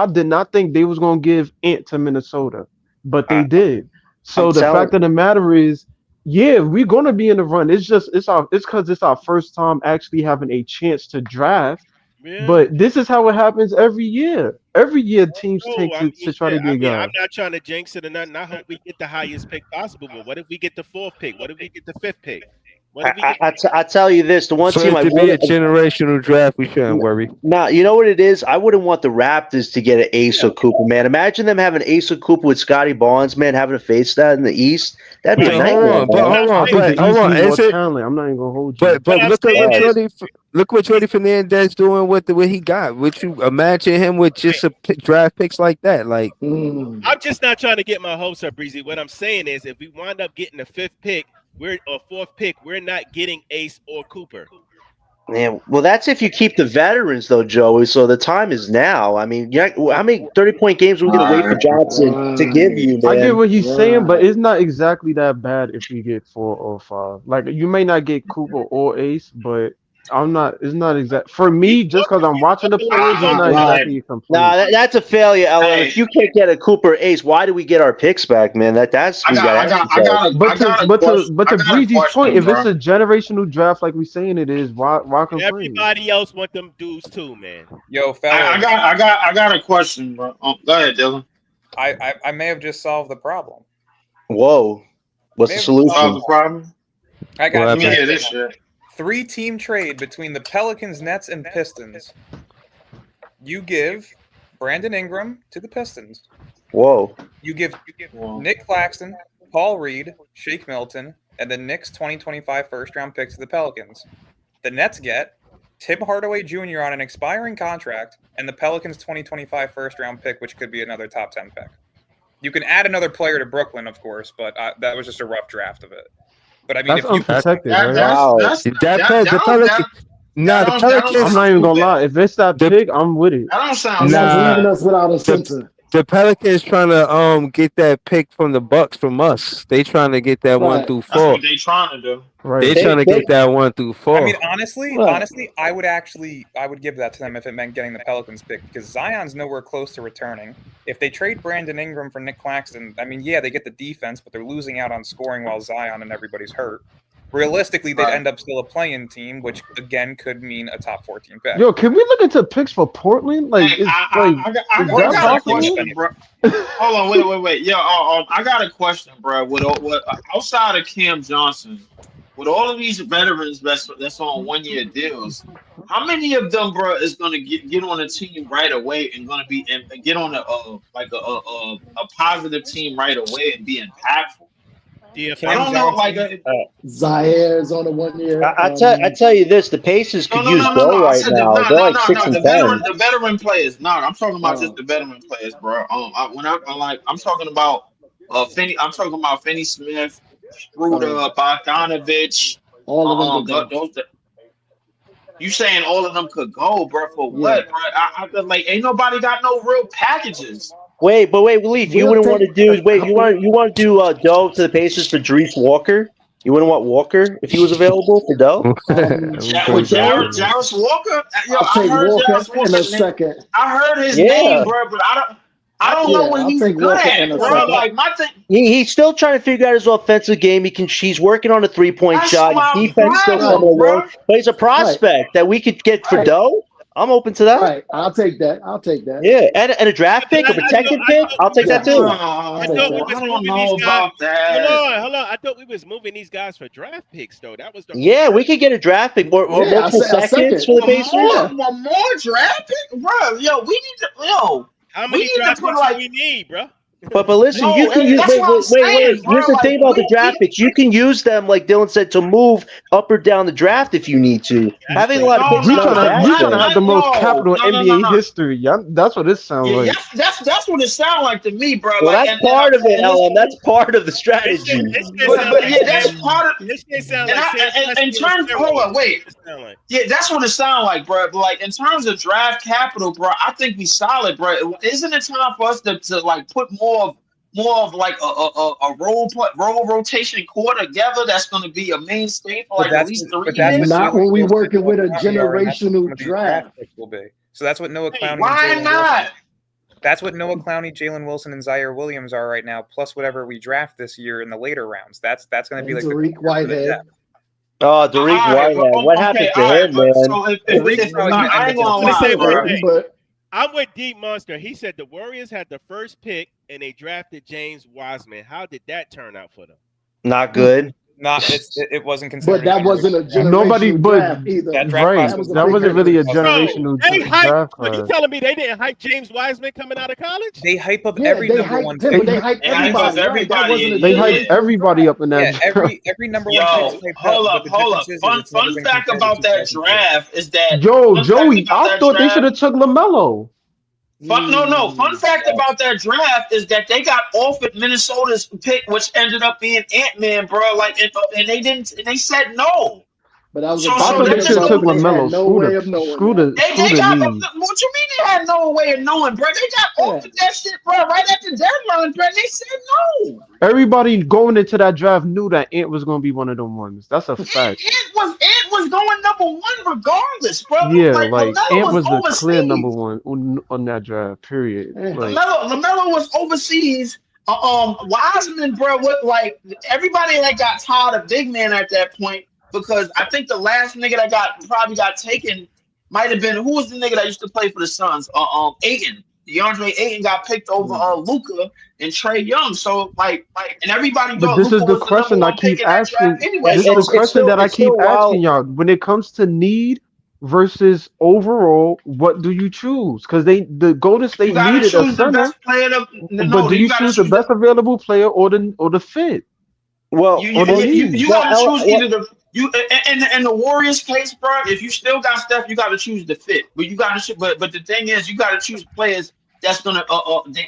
did not think they was gonna give Ant to Minnesota, but they did. So the fact of the matter is, we're gonna be in the run. It's because it's our first time actually having a chance to draft. Yeah. But this is how it happens every year. Every year teams take to try to get guys. I'm not trying to jinx it or nothing. I hope we get the highest pick possible. But what if we get the 4th pick? What if we get the 5th pick? I tell you this, the one team I be a generational draft, we shouldn't worry. Nah, you know what it is? I wouldn't want the Raptors to get an Ace or Cooper, man. Imagine them having Ace or Cooper with Scotty Barnes, man, having to face that in the East. That'd be a nightmare. Hold on. I'm not even gonna hold you. But look what Jordy Fernandez doing with what he got. Would you imagine him with just draft picks like that? Like, I'm just not trying to get my hopes up, Breezy. What I'm saying is, if we wind up getting the 5th pick, we're 4th pick. We're not getting Ace or Cooper. Man, well, that's if you keep the veterans, though, Joey. So the time is now. I mean, how many 30-point games are we going to wait for Johnson to give you, man? I get what he's saying, but it's not exactly that bad if you get 4 or 5. Like, you may not get Cooper or Ace, but I'm not. It's not exact for me. Just because I'm watching the players, it's not exactly complete. Nah, that's a failure, LM. Hey. If you can't get a Cooper Ace, why do we get our picks back, man? That's I got But to Breezy's point, if bro. it's a generational draft like we saying it is, why complain? Everybody else want them dudes too, man. Yo, fellas, I got a question, bro. Go ahead, Dylan. I may have just solved the problem. Whoa, what's the solution? Solve the problem. I got Let me hear this shit. 3-team trade between the Pelicans, Nets, and Pistons. You give Brandon Ingram to the Pistons. Whoa. You give Nick Claxton, Paul Reed, Shake Milton, and the Knicks 2025 first-round pick to the Pelicans. The Nets get Tim Hardaway Jr. on an expiring contract and the Pelicans 2025 first-round pick, which could be another top 10 pick. You can add another player to Brooklyn, of course, but that was just a rough draft of it. But I mean, That's unprotected, right? The Pelicans. Nah, the Pelicans. I'm not even gonna lie. If it's that big, I'm with it. That don't sound leaving us without a center. The Pelicans trying to get that pick from the Bucks from us. They trying to get that 1 through 4. That's what they trying to do. Right. They trying to get that 1 through 4. I mean, honestly, I would give that to them if it meant getting the Pelicans pick because Zion's nowhere close to returning. If they trade Brandon Ingram for Nick Claxton, I mean, yeah, they get the defense, but they're losing out on scoring while Zion and everybody's hurt. Realistically, they'd end up still a play-in team, which again could mean a top 14 pick. Yo, can we look into picks for Portland? Like, Hey, is I got a question, bro. Hold on, wait. Yo, I got a question, bro. With outside of Cam Johnson, with all of these veterans that's on 1-year deals, how many of them, bro, is gonna get on a team right away and gonna be and get on a positive team right away and be impactful? I don't know, like Zaire is on a 1 year. I tell you this: the Pacers could use Go right now. They're like 6 and 10. The veteran players. No, I'm talking about just the veteran players, bro. I'm talking about Finney. I'm talking about Finney Smith, Schroeder, Bogdanovich. All of them. Those. You saying all of them could go, bro? For what, bro? I feel like ain't nobody got no real packages. Wait, Leaf, you wouldn't want to do. Wait, you want to do Doe to the Pacers for Jerice Walker? You wouldn't want Walker if he was available for Doe? Jarius Walker. Yo, I'll take Walker in a second. I heard his name, bro, but I don't know what he's good at, bro. Like my thing. He's still trying to figure out his offensive game. He's working on a 3-point shot. His defense still coming along. But he's a prospect that we could get for Doe. I'm open to that. Right, I'll take that. Yeah, and a draft pick, a protected pick, I'll take that too. I don't know about that. Hold on. I thought we was moving these guys for draft picks, though. That was the we could get a draft pick, multiple seconds for the Pacers. More draft pick, bro. Yo, we need to. How many draft picks do we need, bro? But listen, you can use wait. Here's the thing about the draft picks. You can use them, like Dylan said, to move up or down the draft if you need to. Having a lot of picks. We trying to have the most capital NBA history. Yeah, that's what it sounds like. That's what it sounds like to me, bro. Well, that's part of it, LM. That's part of the strategy. But yeah, that's part of. This sound like in terms. Hold on, wait. Yeah, that's what it sounds like, bro. But like in terms of draft capital, bro, I think we solid, bro. Isn't it time for us to like put more of like a role rotation core together that's going to be a mainstay for like at least 3 years? Not when we working with a generational draft. Will be. So that's what Noah Clowney. Why not? That's what Noah Clowney, Jalen Wilson, and Zaire Williams are right now. Plus whatever we draft this year in the later rounds. That's going to be like Dariq Whitehead. Oh, Dariq Whitehead. What happened to him, man? So I ain't gonna lie, bro. I'm with Deep Monster. He said the Warriors had the first pick and they drafted James Wiseman. How did that turn out for them? Not good. It wasn't considered. But that wasn't a generational draft either. That wasn't really a generational draft. You telling me they didn't hype James Wiseman coming out of college? They hype up every number one pick. They hype everybody. They hype everybody up in that. Every number one pick. Hold up. Fun fact about that draft is that Joey, I thought they should have took LaMelo. Fun fact about that draft is that they got offered Minnesota's pick, which ended up being Ant-Man, bro. Like, and they didn't. And they said no. But I was. I thought they should have took LaMelo. No way of knowing. They got. What you mean they had no way of knowing, bro? They got offered that shit, bro, right at the deadline, bro. And they said no. Everybody going into that draft knew that Ant was going to be one of them ones. That's a fact. Ant was going number one regardless, bro. Yeah, Like like LaMelo Ant was was the clear number overseas. one on that draft. Period. Yeah. Like LaMelo was overseas. Wiseman, bro, what like everybody that got tired of big man at that point because I think the last nigga that probably got taken might have been who was the nigga that used to play for the Suns? Ayton. DeAndre Ayton got picked over Luka and Trey Young. So like, and everybody but thought this Luka is the was the number question I one pick keep in that draft asking. anyway. This And is the question that I it's keep still asking wild. y'all. When it comes to need versus overall, what do you choose? Because the Golden You State gotta needed a choose the center, best player. but do You you gotta choose the choose best available player or the fit Well, or the need? you gotta choose either in the Warriors case, bro. If you still got Steph, you gotta choose the fit. But you gotta but the thing is, you gotta choose players that's gonna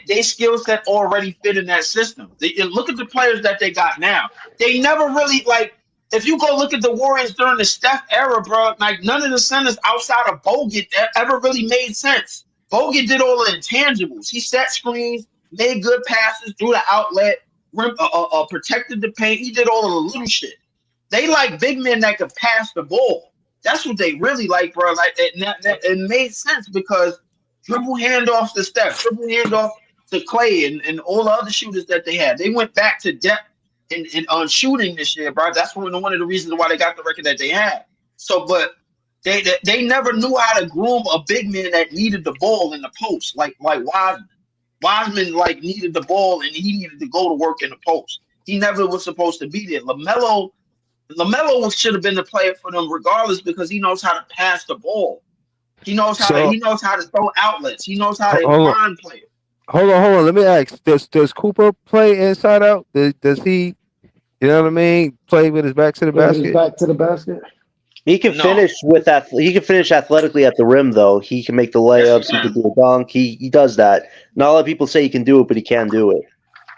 they skill set already fit in that system. Look at the players that they got now. They never really like. If you go look at the Warriors during the Steph era, bro, like none of the centers outside of Bogut ever really made sense. Bogut did all the intangibles. He set screens, made good passes, threw the outlet, protected the paint. He did all of the little shit. They like big men that could pass the ball. That's what they really like, bro. Like it made sense because dribble handoffs to Steph, dribble handoff to Clay, and all the other shooters that they had. They went back to depth in on shooting this year, bro. That's one of the reasons why they got the record that they had. So, but they never knew how to groom a big man that needed the ball in the post, like Wiseman. Wiseman like needed the ball and he needed to go to work in the post. He never was supposed to be there. LaMelo should have been the player for them regardless because he knows how to pass the ball. He knows how to throw outlets. He knows how to find players. Hold on. Let me ask: Does Cooper play inside out? Does he? You know what I mean? Play with his back to the basket. His back to the basket. He can finish he can finish athletically at the rim though. He can make the layups, he can do a dunk. He does that. Not a lot of people say he can do it, but he can do it.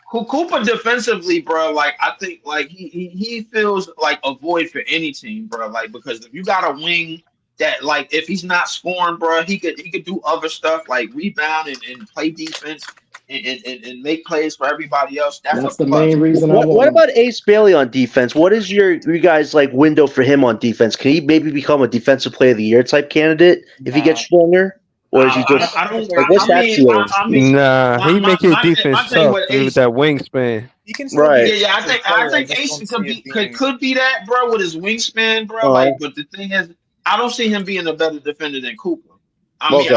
Cooper defensively, bro, like I think like he feels like a void for any team, bro. Like because if you got a wing that like if he's not scoring, bro, he could do other stuff like rebound and play defense and make plays for everybody else. That's the main reason. What about Ace Bailey on defense? What is your guys like window for him on defense? Can he maybe become a defensive player of the year type candidate if he gets stronger? Or is he just what's that ceiling? Nah, he make his defense tough with that wingspan. He can right. Yeah, I think Ace could be that, bro, with his wingspan, bro. Like, but the thing is, I don't see him being a better defender than Cooper. I mean,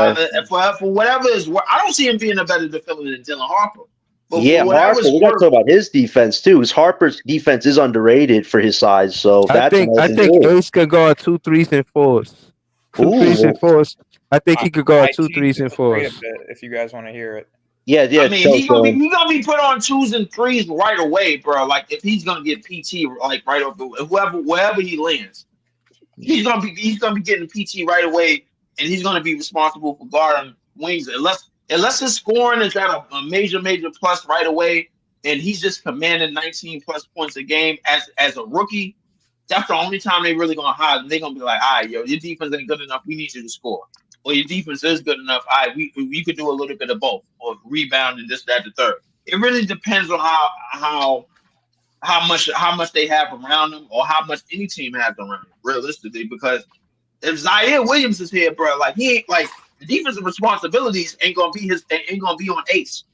for whatever is, I don't see him being a better defender than Dylan Harper. But yeah, Harper. We got to talk about his defense too. Because Harper's defense is underrated for his size. So I think Ace could go 2 3s and 4s. 2 3s and 4s. I think he could go 2 3s and 4s. If you guys want to hear it. Yeah. I mean, he's gonna be put on 2s and 3s right away, bro. Like if he's gonna get PT like right off wherever he lands, he's gonna be getting PT right away, and he's gonna be responsible for guarding wings unless his scoring is at a major plus right away, and he's just commanding 19 plus points a game as a rookie. That's the only time they really gonna hide. They're gonna be like, all right, yo, your defense ain't good enough. We need you to score. Or your defense is good enough. All right, we could do a little bit of both, or rebound and this, that, the third. It really depends on how much they have around them, or how much any team has around them, realistically. Because if Zaire Williams is here, bro, like he ain't like the defensive responsibilities ain't gonna be on Ace.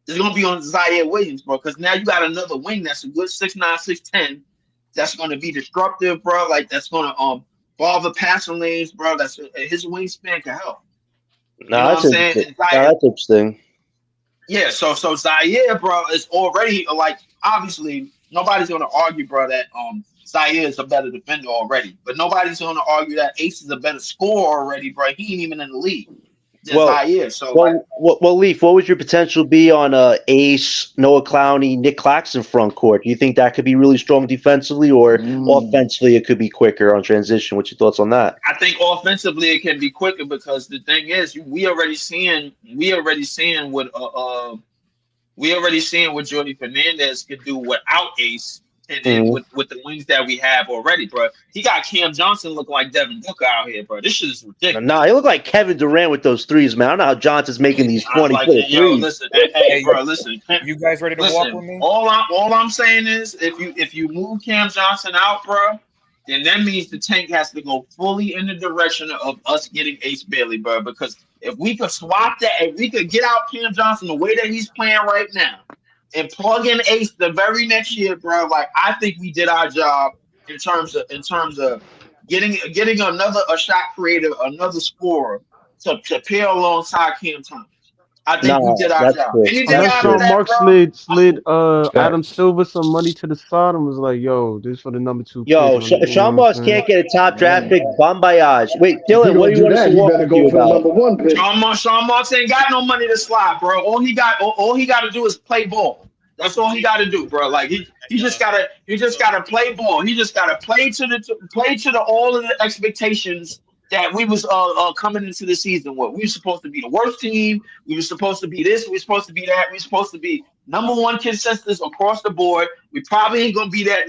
It's gonna be on Zaire Williams, bro. Because now you got another wing that's a good 6'9", 6'10", that's gonna be disruptive, bro. Like that's gonna bother passing lanes, bro. That's his wingspan can help. That's interesting. Yeah, so Zaire, bro, is already like obviously nobody's gonna argue, bro, that Zaire is a better defender already, but nobody's gonna argue that Ace is a better scorer already, bro. He ain't even in the league. Zaire. So Leaf, what would your potential be on Ace, Noah Clowney, Nick Claxton front court? Do you think that could be really strong defensively, or offensively it could be quicker on transition? What's your thoughts on that? I think offensively it can be quicker because the thing is we already seeing what Jordy Fernandez could do without Ace. And with the wings that we have already, bro. He got Cam Johnson looking like Devin Booker out here, bro. This shit is ridiculous. Nah, he looked like Kevin Durant with those threes, man. I don't know how Johnson's making these 20-foot threes. Yo, listen, hey, bro, listen. You guys ready to walk with me? All I'm saying is if you move Cam Johnson out, bro, then that means the tank has to go fully in the direction of us getting Ace Bailey, bro. Because if we could swap that, if we could get out Cam Johnson the way that he's playing right now, and plug in Ace the very next year, bro, like I think we did our job in terms of getting a shot creator, another scorer to pair alongside Cam Thomas. I think we did our job. Anything Then after Sean that, Mark bro, slid Adam Silver some money to the side and was like, "Yo, this for the number 2 pick." Yo, Like, you know Sean what Moss I'm saying? can't get a top draft pick. Bon voyage. Wait, If he Dylan, what gonna do you do want us that, to he walk better with go you for the about? number 1 pick. Sean Marks ain't got no money to slide, bro. All he got to do is play ball. That's all he got to do, bro. Like he just gotta play ball. He just gotta play to the all of the expectations that we was coming into the season with. We were supposed to be the worst team. We were supposed to be this. We were supposed to be that. We were supposed to be number 1 consensus across the board. We probably ain't gonna be that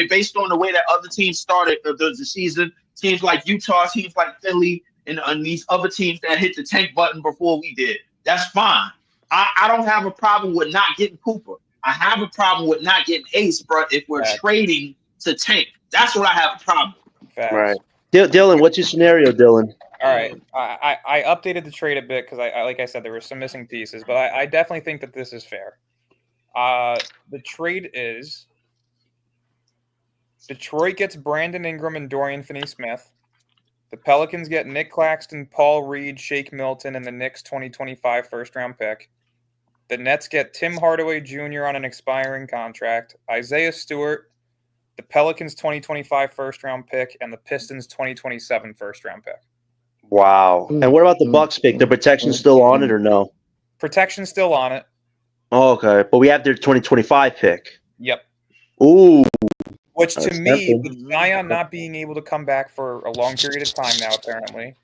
based on the way that other teams started the season. Teams like Utah, teams like Philly, and these other teams that hit the tank button before we did. That's fine. I don't have a problem with not getting Cooper. I have a problem with not getting Ace, bro. If we're trading to tank, that's what I have a problem with. Facts. Right. Dylan, what's your scenario, Dylan? All right, I updated the trade a bit because I like I said there were some missing pieces, but I definitely think that this is fair. The trade is Detroit gets Brandon Ingram and Dorian Finney-Smith. The Pelicans get Nick Claxton, Paul Reed, Shake Milton, and the Knicks 2025 first-round pick. The Nets get Tim Hardaway Jr. on an expiring contract, Isaiah Stewart, the Pelicans 2025 first-round pick, and the Pistons 2027 first-round pick. Wow. And what about the Bucks pick? The protection still on it or no? Protection's still on it. Oh, okay. But we have their 2025 pick. Yep. Ooh. Which to That's me, tempting. with Zion not being able to come back for a long period of time now, apparently,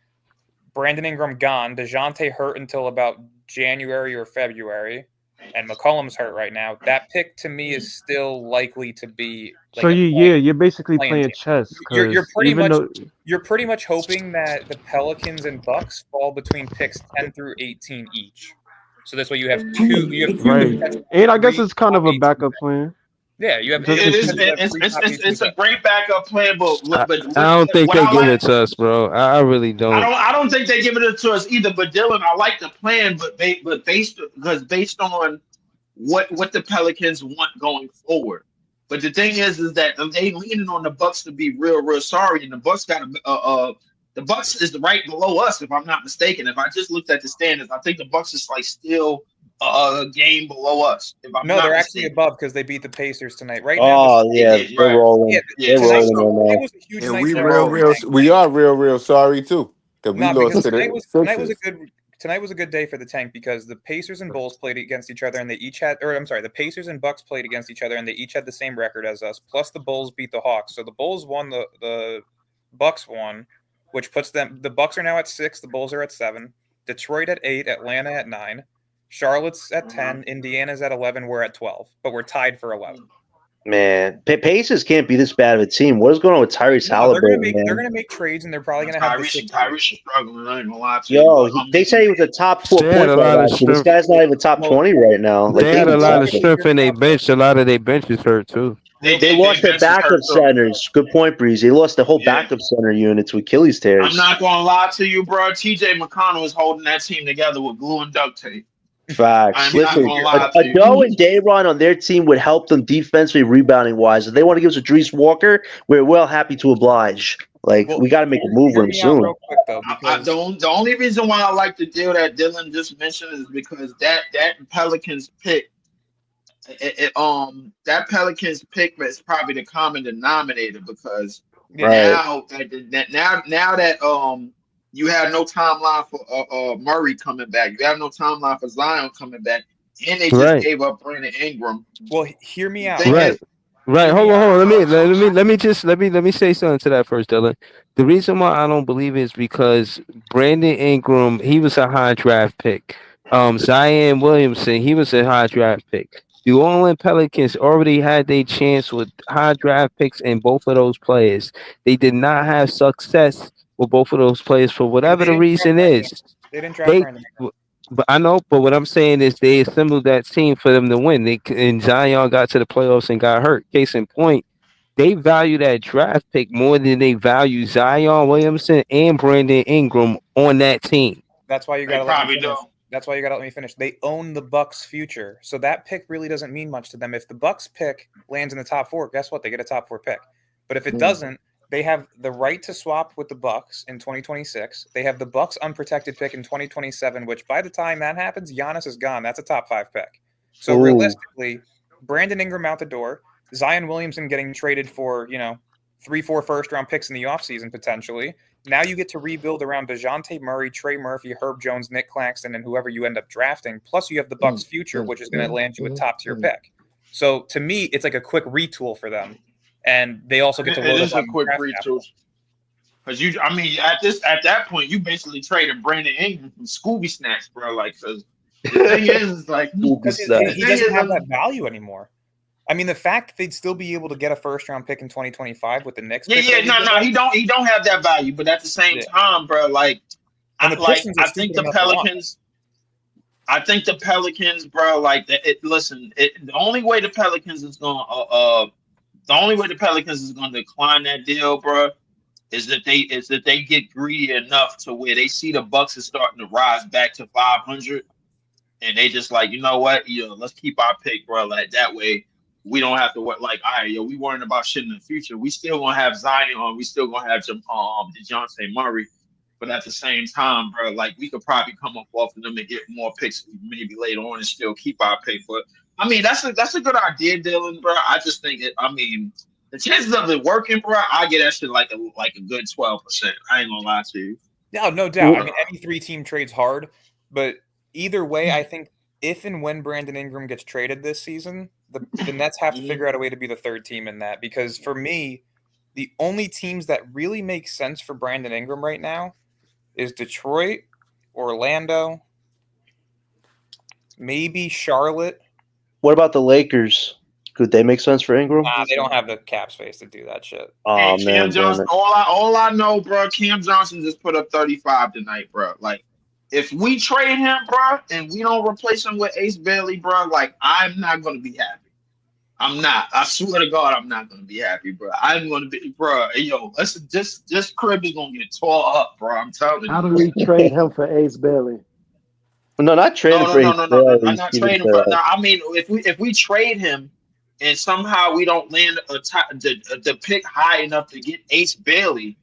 Brandon Ingram gone, DeJounte hurt until about January or February, and McCollum's hurt right now. That pick to me is still likely to be. Like So you're basically playing team. chess. You're pretty even much though, you're pretty much hoping that the Pelicans and Bucks fall between picks 10 through 18 each. So this way you have two. right, and I guess it's kind of a backup plan. Yeah, you have. It's a great backup plan, but I don't think they give it to us, bro. I really don't. I don't think they give it to us either. But Dylan, I like the plan, but based on what the Pelicans want going forward. But the thing is that they leaning on the Bucks to be real sorry, and the Bucks got the Bucks is right below us, if I'm not mistaken. If I just looked at the standings, I think the Bucks is like still a game below us. If I'm no, not they're mistaken. actually above because they beat the Pacers tonight. Right now. Oh yeah, they're rolling. They're rolling on that. It was a huge And night we for we are real sorry too that we lost to tonight the tonight was a good day for the tank because the Pacers and Bulls played against each other and they each had, or I'm sorry, the Pacers and Bucks played against each other and they each had the same record as us. Plus the Bulls beat the Hawks, so the Bulls won, the Bucks won, which puts them. The Bucks are now at 6, the Bulls are at 7, Detroit at 8, Atlanta at 9, Charlotte's at 10, Indiana's at 11. We're at 12, but we're tied for 11. Man, Pacers can't be this bad of a team. What is going on with Tyrese Halliburton? They're gonna make trades, and they're probably gonna have Tyrese is struggling. I ain't gonna lie to you. you. They say he was a top 4 point guard. This guy's not even top 20 right now. Like, they had a lot of strength in their bench. A lot of their bench is hurt too. They lost their backup centers. Good point, Breezy. They lost the whole backup center unit to Achilles tears. I'm not gonna lie to you, bro. TJ McConnell is holding that team together with glue and duct tape. Facts. Listen, Ado and Dayron on their team would help them defensively, rebounding wise. If they want to give us a Drees Walker, we're well happy to oblige. Like, we got to make a move for him soon. The only reason why I like the deal that Dylan just mentioned is because that Pelicans pick, that Pelicans pick is probably the common denominator because now that you have no timeline for Murray coming back. You have no timeline for Zion coming back, and they just gave up Brandon Ingram. Well, hear me out. Right. Hold on. Let me say something to that first, Dylan. The reason why I don't believe it is because Brandon Ingram, he was a high draft pick. Zion Williamson, he was a high draft pick. The New Orleans Pelicans already had their chance with high draft picks in both of those players. They did not have success with both of those players for whatever the reason is. They didn't draft Brandon. But I know, but what I'm saying is they assembled that team for them to win. And Zion got to the playoffs and got hurt. Case in point, they value that draft pick more than they value Zion Williamson and Brandon Ingram on that team. That's why you They got to let me probably finish. don't. That's why you got to let me finish. They own the Bucks' future, so that pick really doesn't mean much to them. If the Bucks pick lands in the top 4, guess what? They get a top 4 pick. But if it doesn't, they have the right to swap with the Bucks in 2026. They have the Bucks unprotected pick in 2027, which by the time that happens, Giannis is gone. That's a top 5 pick. So realistically, Brandon Ingram out the door, Zion Williamson getting traded for 3-4 first-round picks in the offseason potentially. Now you get to rebuild around DeJounte Murray, Trey Murphy, Herb Jones, Nick Claxton, and whoever you end up drafting. Plus, you have the Bucks' future, which is going to land you a top-tier pick. So, to me, it's like a quick retool for them, and they also get to load It is up a on quick draft retool. capital. Because at that point, you basically traded Brandon Ingram from Scooby Snacks, bro. Like, because the thing is like Because he doesn't have that value anymore. I mean, the fact they'd still be able to get a first-round pick in 2025 with the Knicks. Yeah, he don't have that value. But at the same time, bro, like, And the Pistons are I think stupid the enough to want Pelicans, bro, like, the only way the Pelicans is gonna decline that deal, bro, is that they get greedy enough to where they see the Bucks is starting to rise back to 500, and they just like, you know what, let's keep our pick, bro. Like that way, we don't have to work. Like, all right, we worrying about shit in the future. We still gonna have Zion. We still gonna have DeJounte Murray. But at the same time, bro, like we could probably come up off of them and get more picks maybe later on and still keep our pick. But I mean, that's a good idea, Dylan, bro. I just think the chances of it working, bro, I get that shit like a good 12%. I ain't gonna lie to you. No doubt. I mean, any 3-team trade's hard, but either way, I think if and when Brandon Ingram gets traded this season, the Nets have to figure out a way to be the third team in that. Because for me, the only teams that really make sense for Brandon Ingram right now is Detroit, Orlando, maybe Charlotte. What about the Lakers? Could they make sense for Ingram? Nah, they don't have the cap space to do that shit. Oh, Cam man, Johnson, all I know, bro, Cam Johnson just put up 35 tonight, bro. Like, if we trade him, bro, and we don't replace him with Ace Bailey, bro, like, I'm not going to be happy. I'm not. I swear to God, I'm not going to be happy, bro. I'm going to be, bro, listen, this crib is going to get tore up, bro. I'm telling you. How do we trade him for Ace Bailey? No, not trading for Ace Bailey. I'm not trading for. No, I mean, if we trade him and somehow we don't land the pick high enough to get Ace Bailey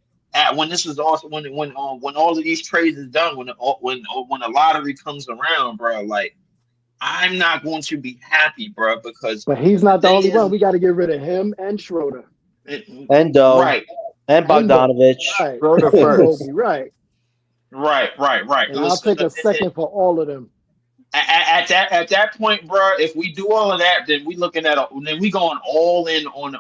when this is also when all of these trades is done, when the lottery comes around, bro, like, I'm not going to be happy, bro, because. But he's not the only one. We got to get rid of him and Schroeder. And right. And Bogdanovich. Right. Schroeder first. Right. Right. And I'll take a second for all of them. At that point, bro, if we do all of that, then we looking at then we going all in on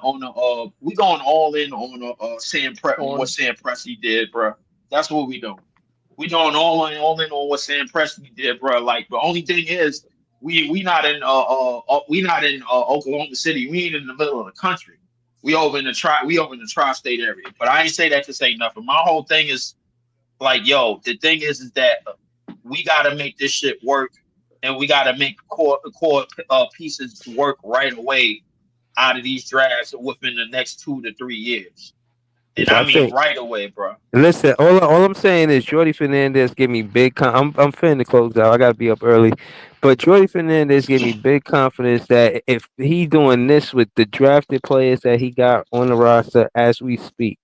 Sam what Sam Presti did, bro. That's what we doing. We going all in on what Sam Presti did, bro. Like, the only thing is we not in Oklahoma City. We ain't in the middle of the country. We over in the tri-state area. But I ain't say that to say nothing. My whole thing is like, the thing is that we got to make this shit work, and we got to make core pieces work right away out of these drafts within the next 2 to 3 years. And I mean right away, bro. Listen, all I'm saying is Jordy Fernandez give me big. I'm finna to close out. I gotta be up early, but Jordy Fernandez gave me big confidence that if he doing this with the drafted players that he got on the roster as we speak,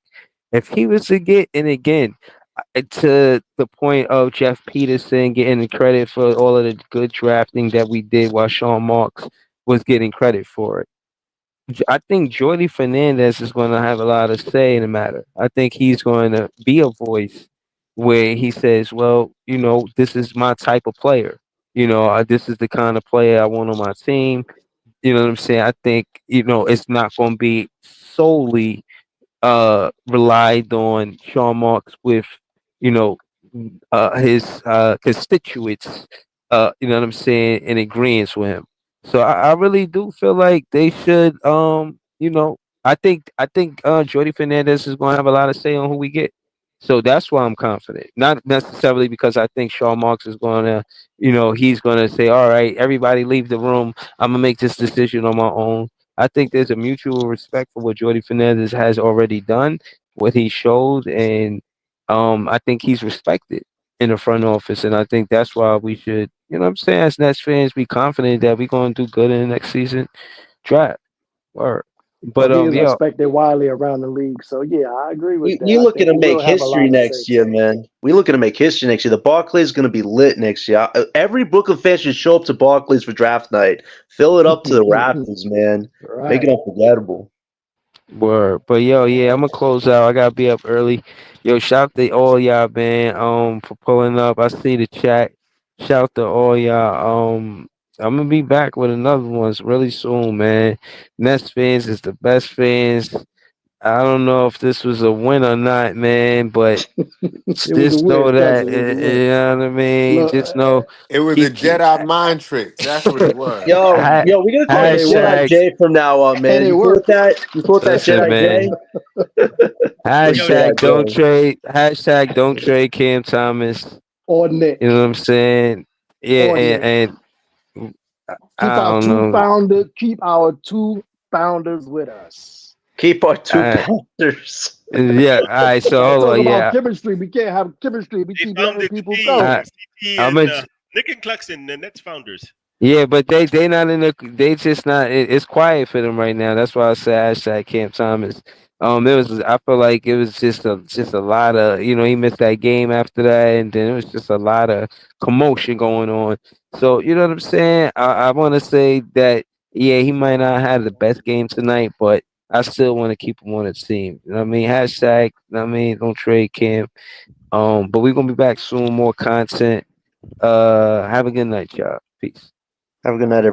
if he was to get, and again, to the point of Jeff Peterson getting the credit for all of the good drafting that we did while Sean Marks was getting credit for it. I think Jordy Fernandez is going to have a lot of say in the matter. I think he's going to be a voice where he says, well, this is my type of player. This is the kind of player I want on my team. You know what I'm saying? I think, it's not going to be solely relied on Sean Marks with, his constituents, you know what I'm saying, in agreement with him. So I really do feel like they should, I think Jordy Fernandez is going to have a lot of say on who we get. So that's why I'm confident. Not necessarily because I think Sean Marks is going to, he's going to say, all right, everybody leave the room. I'm going to make this decision on my own. I think there's a mutual respect for what Jordi Fernandez has already done, what he showed, and I think he's respected in the front office, and I think that's why we should, you know what I'm saying, as Nets fans, be confident that we're going to do good in the next season draft. Word. But He is yeah, respected widely around the league. So yeah, I agree with that. You I looking think to he make will have a history lot to say. next year, man. We looking to make history next year. The Barclays is going to be lit next year. Every Brooklyn fan should show up to Barclays for draft night. Fill it up to the rafters, man. Make it Right. unforgettable. word. But yo, yeah, I'm gonna close out. I gotta be up early. Yo, shout to all y'all, man, for pulling up. I see the chat. Shout to all y'all. I'm gonna be back with another ones really soon, man. Nets fans is the best fans. I don't know if this was a win or not, man, but It was a just know win, that cousin. It was a win. you know what I mean. Look, Just know It was a keep Jedi mind trick. That's what it was. Yo, ha- we gonna call you it Jedi hashtag. J from now on, man. and it You worked. thought that? You thought that Listen, Jedi J? man. Like Yo, Hashtag Jedi don't J. trade. Hashtag don't trade Cam Thomas. Or Nick. You know what I'm saying? Yeah, Or Nick. and I don't know. Keep our two founders with us. Keep our two Uh, pounders. Yeah. All right. So Can't hold talk on. about Yeah. chemistry. We can't have chemistry. We they keep letting founded the people team. go. CP I'm and a, Nick and Claxton, the Nets founders. yeah, but they not in the. They just not. It's quiet for them right now. That's why I say hashtag Cam Thomas. It was. I feel like it was just a lot of, you know, he missed that game after that, and then it was just a lot of commotion going on. So you know what I'm saying. I want to say that yeah, he might not have the best game tonight, but I still want to keep him on the team. You know what I mean? Hashtag. You know what I mean, don't trade Cam. But we're gonna be back soon. More content. Have a good night, y'all. Peace. Have a good night, everyone.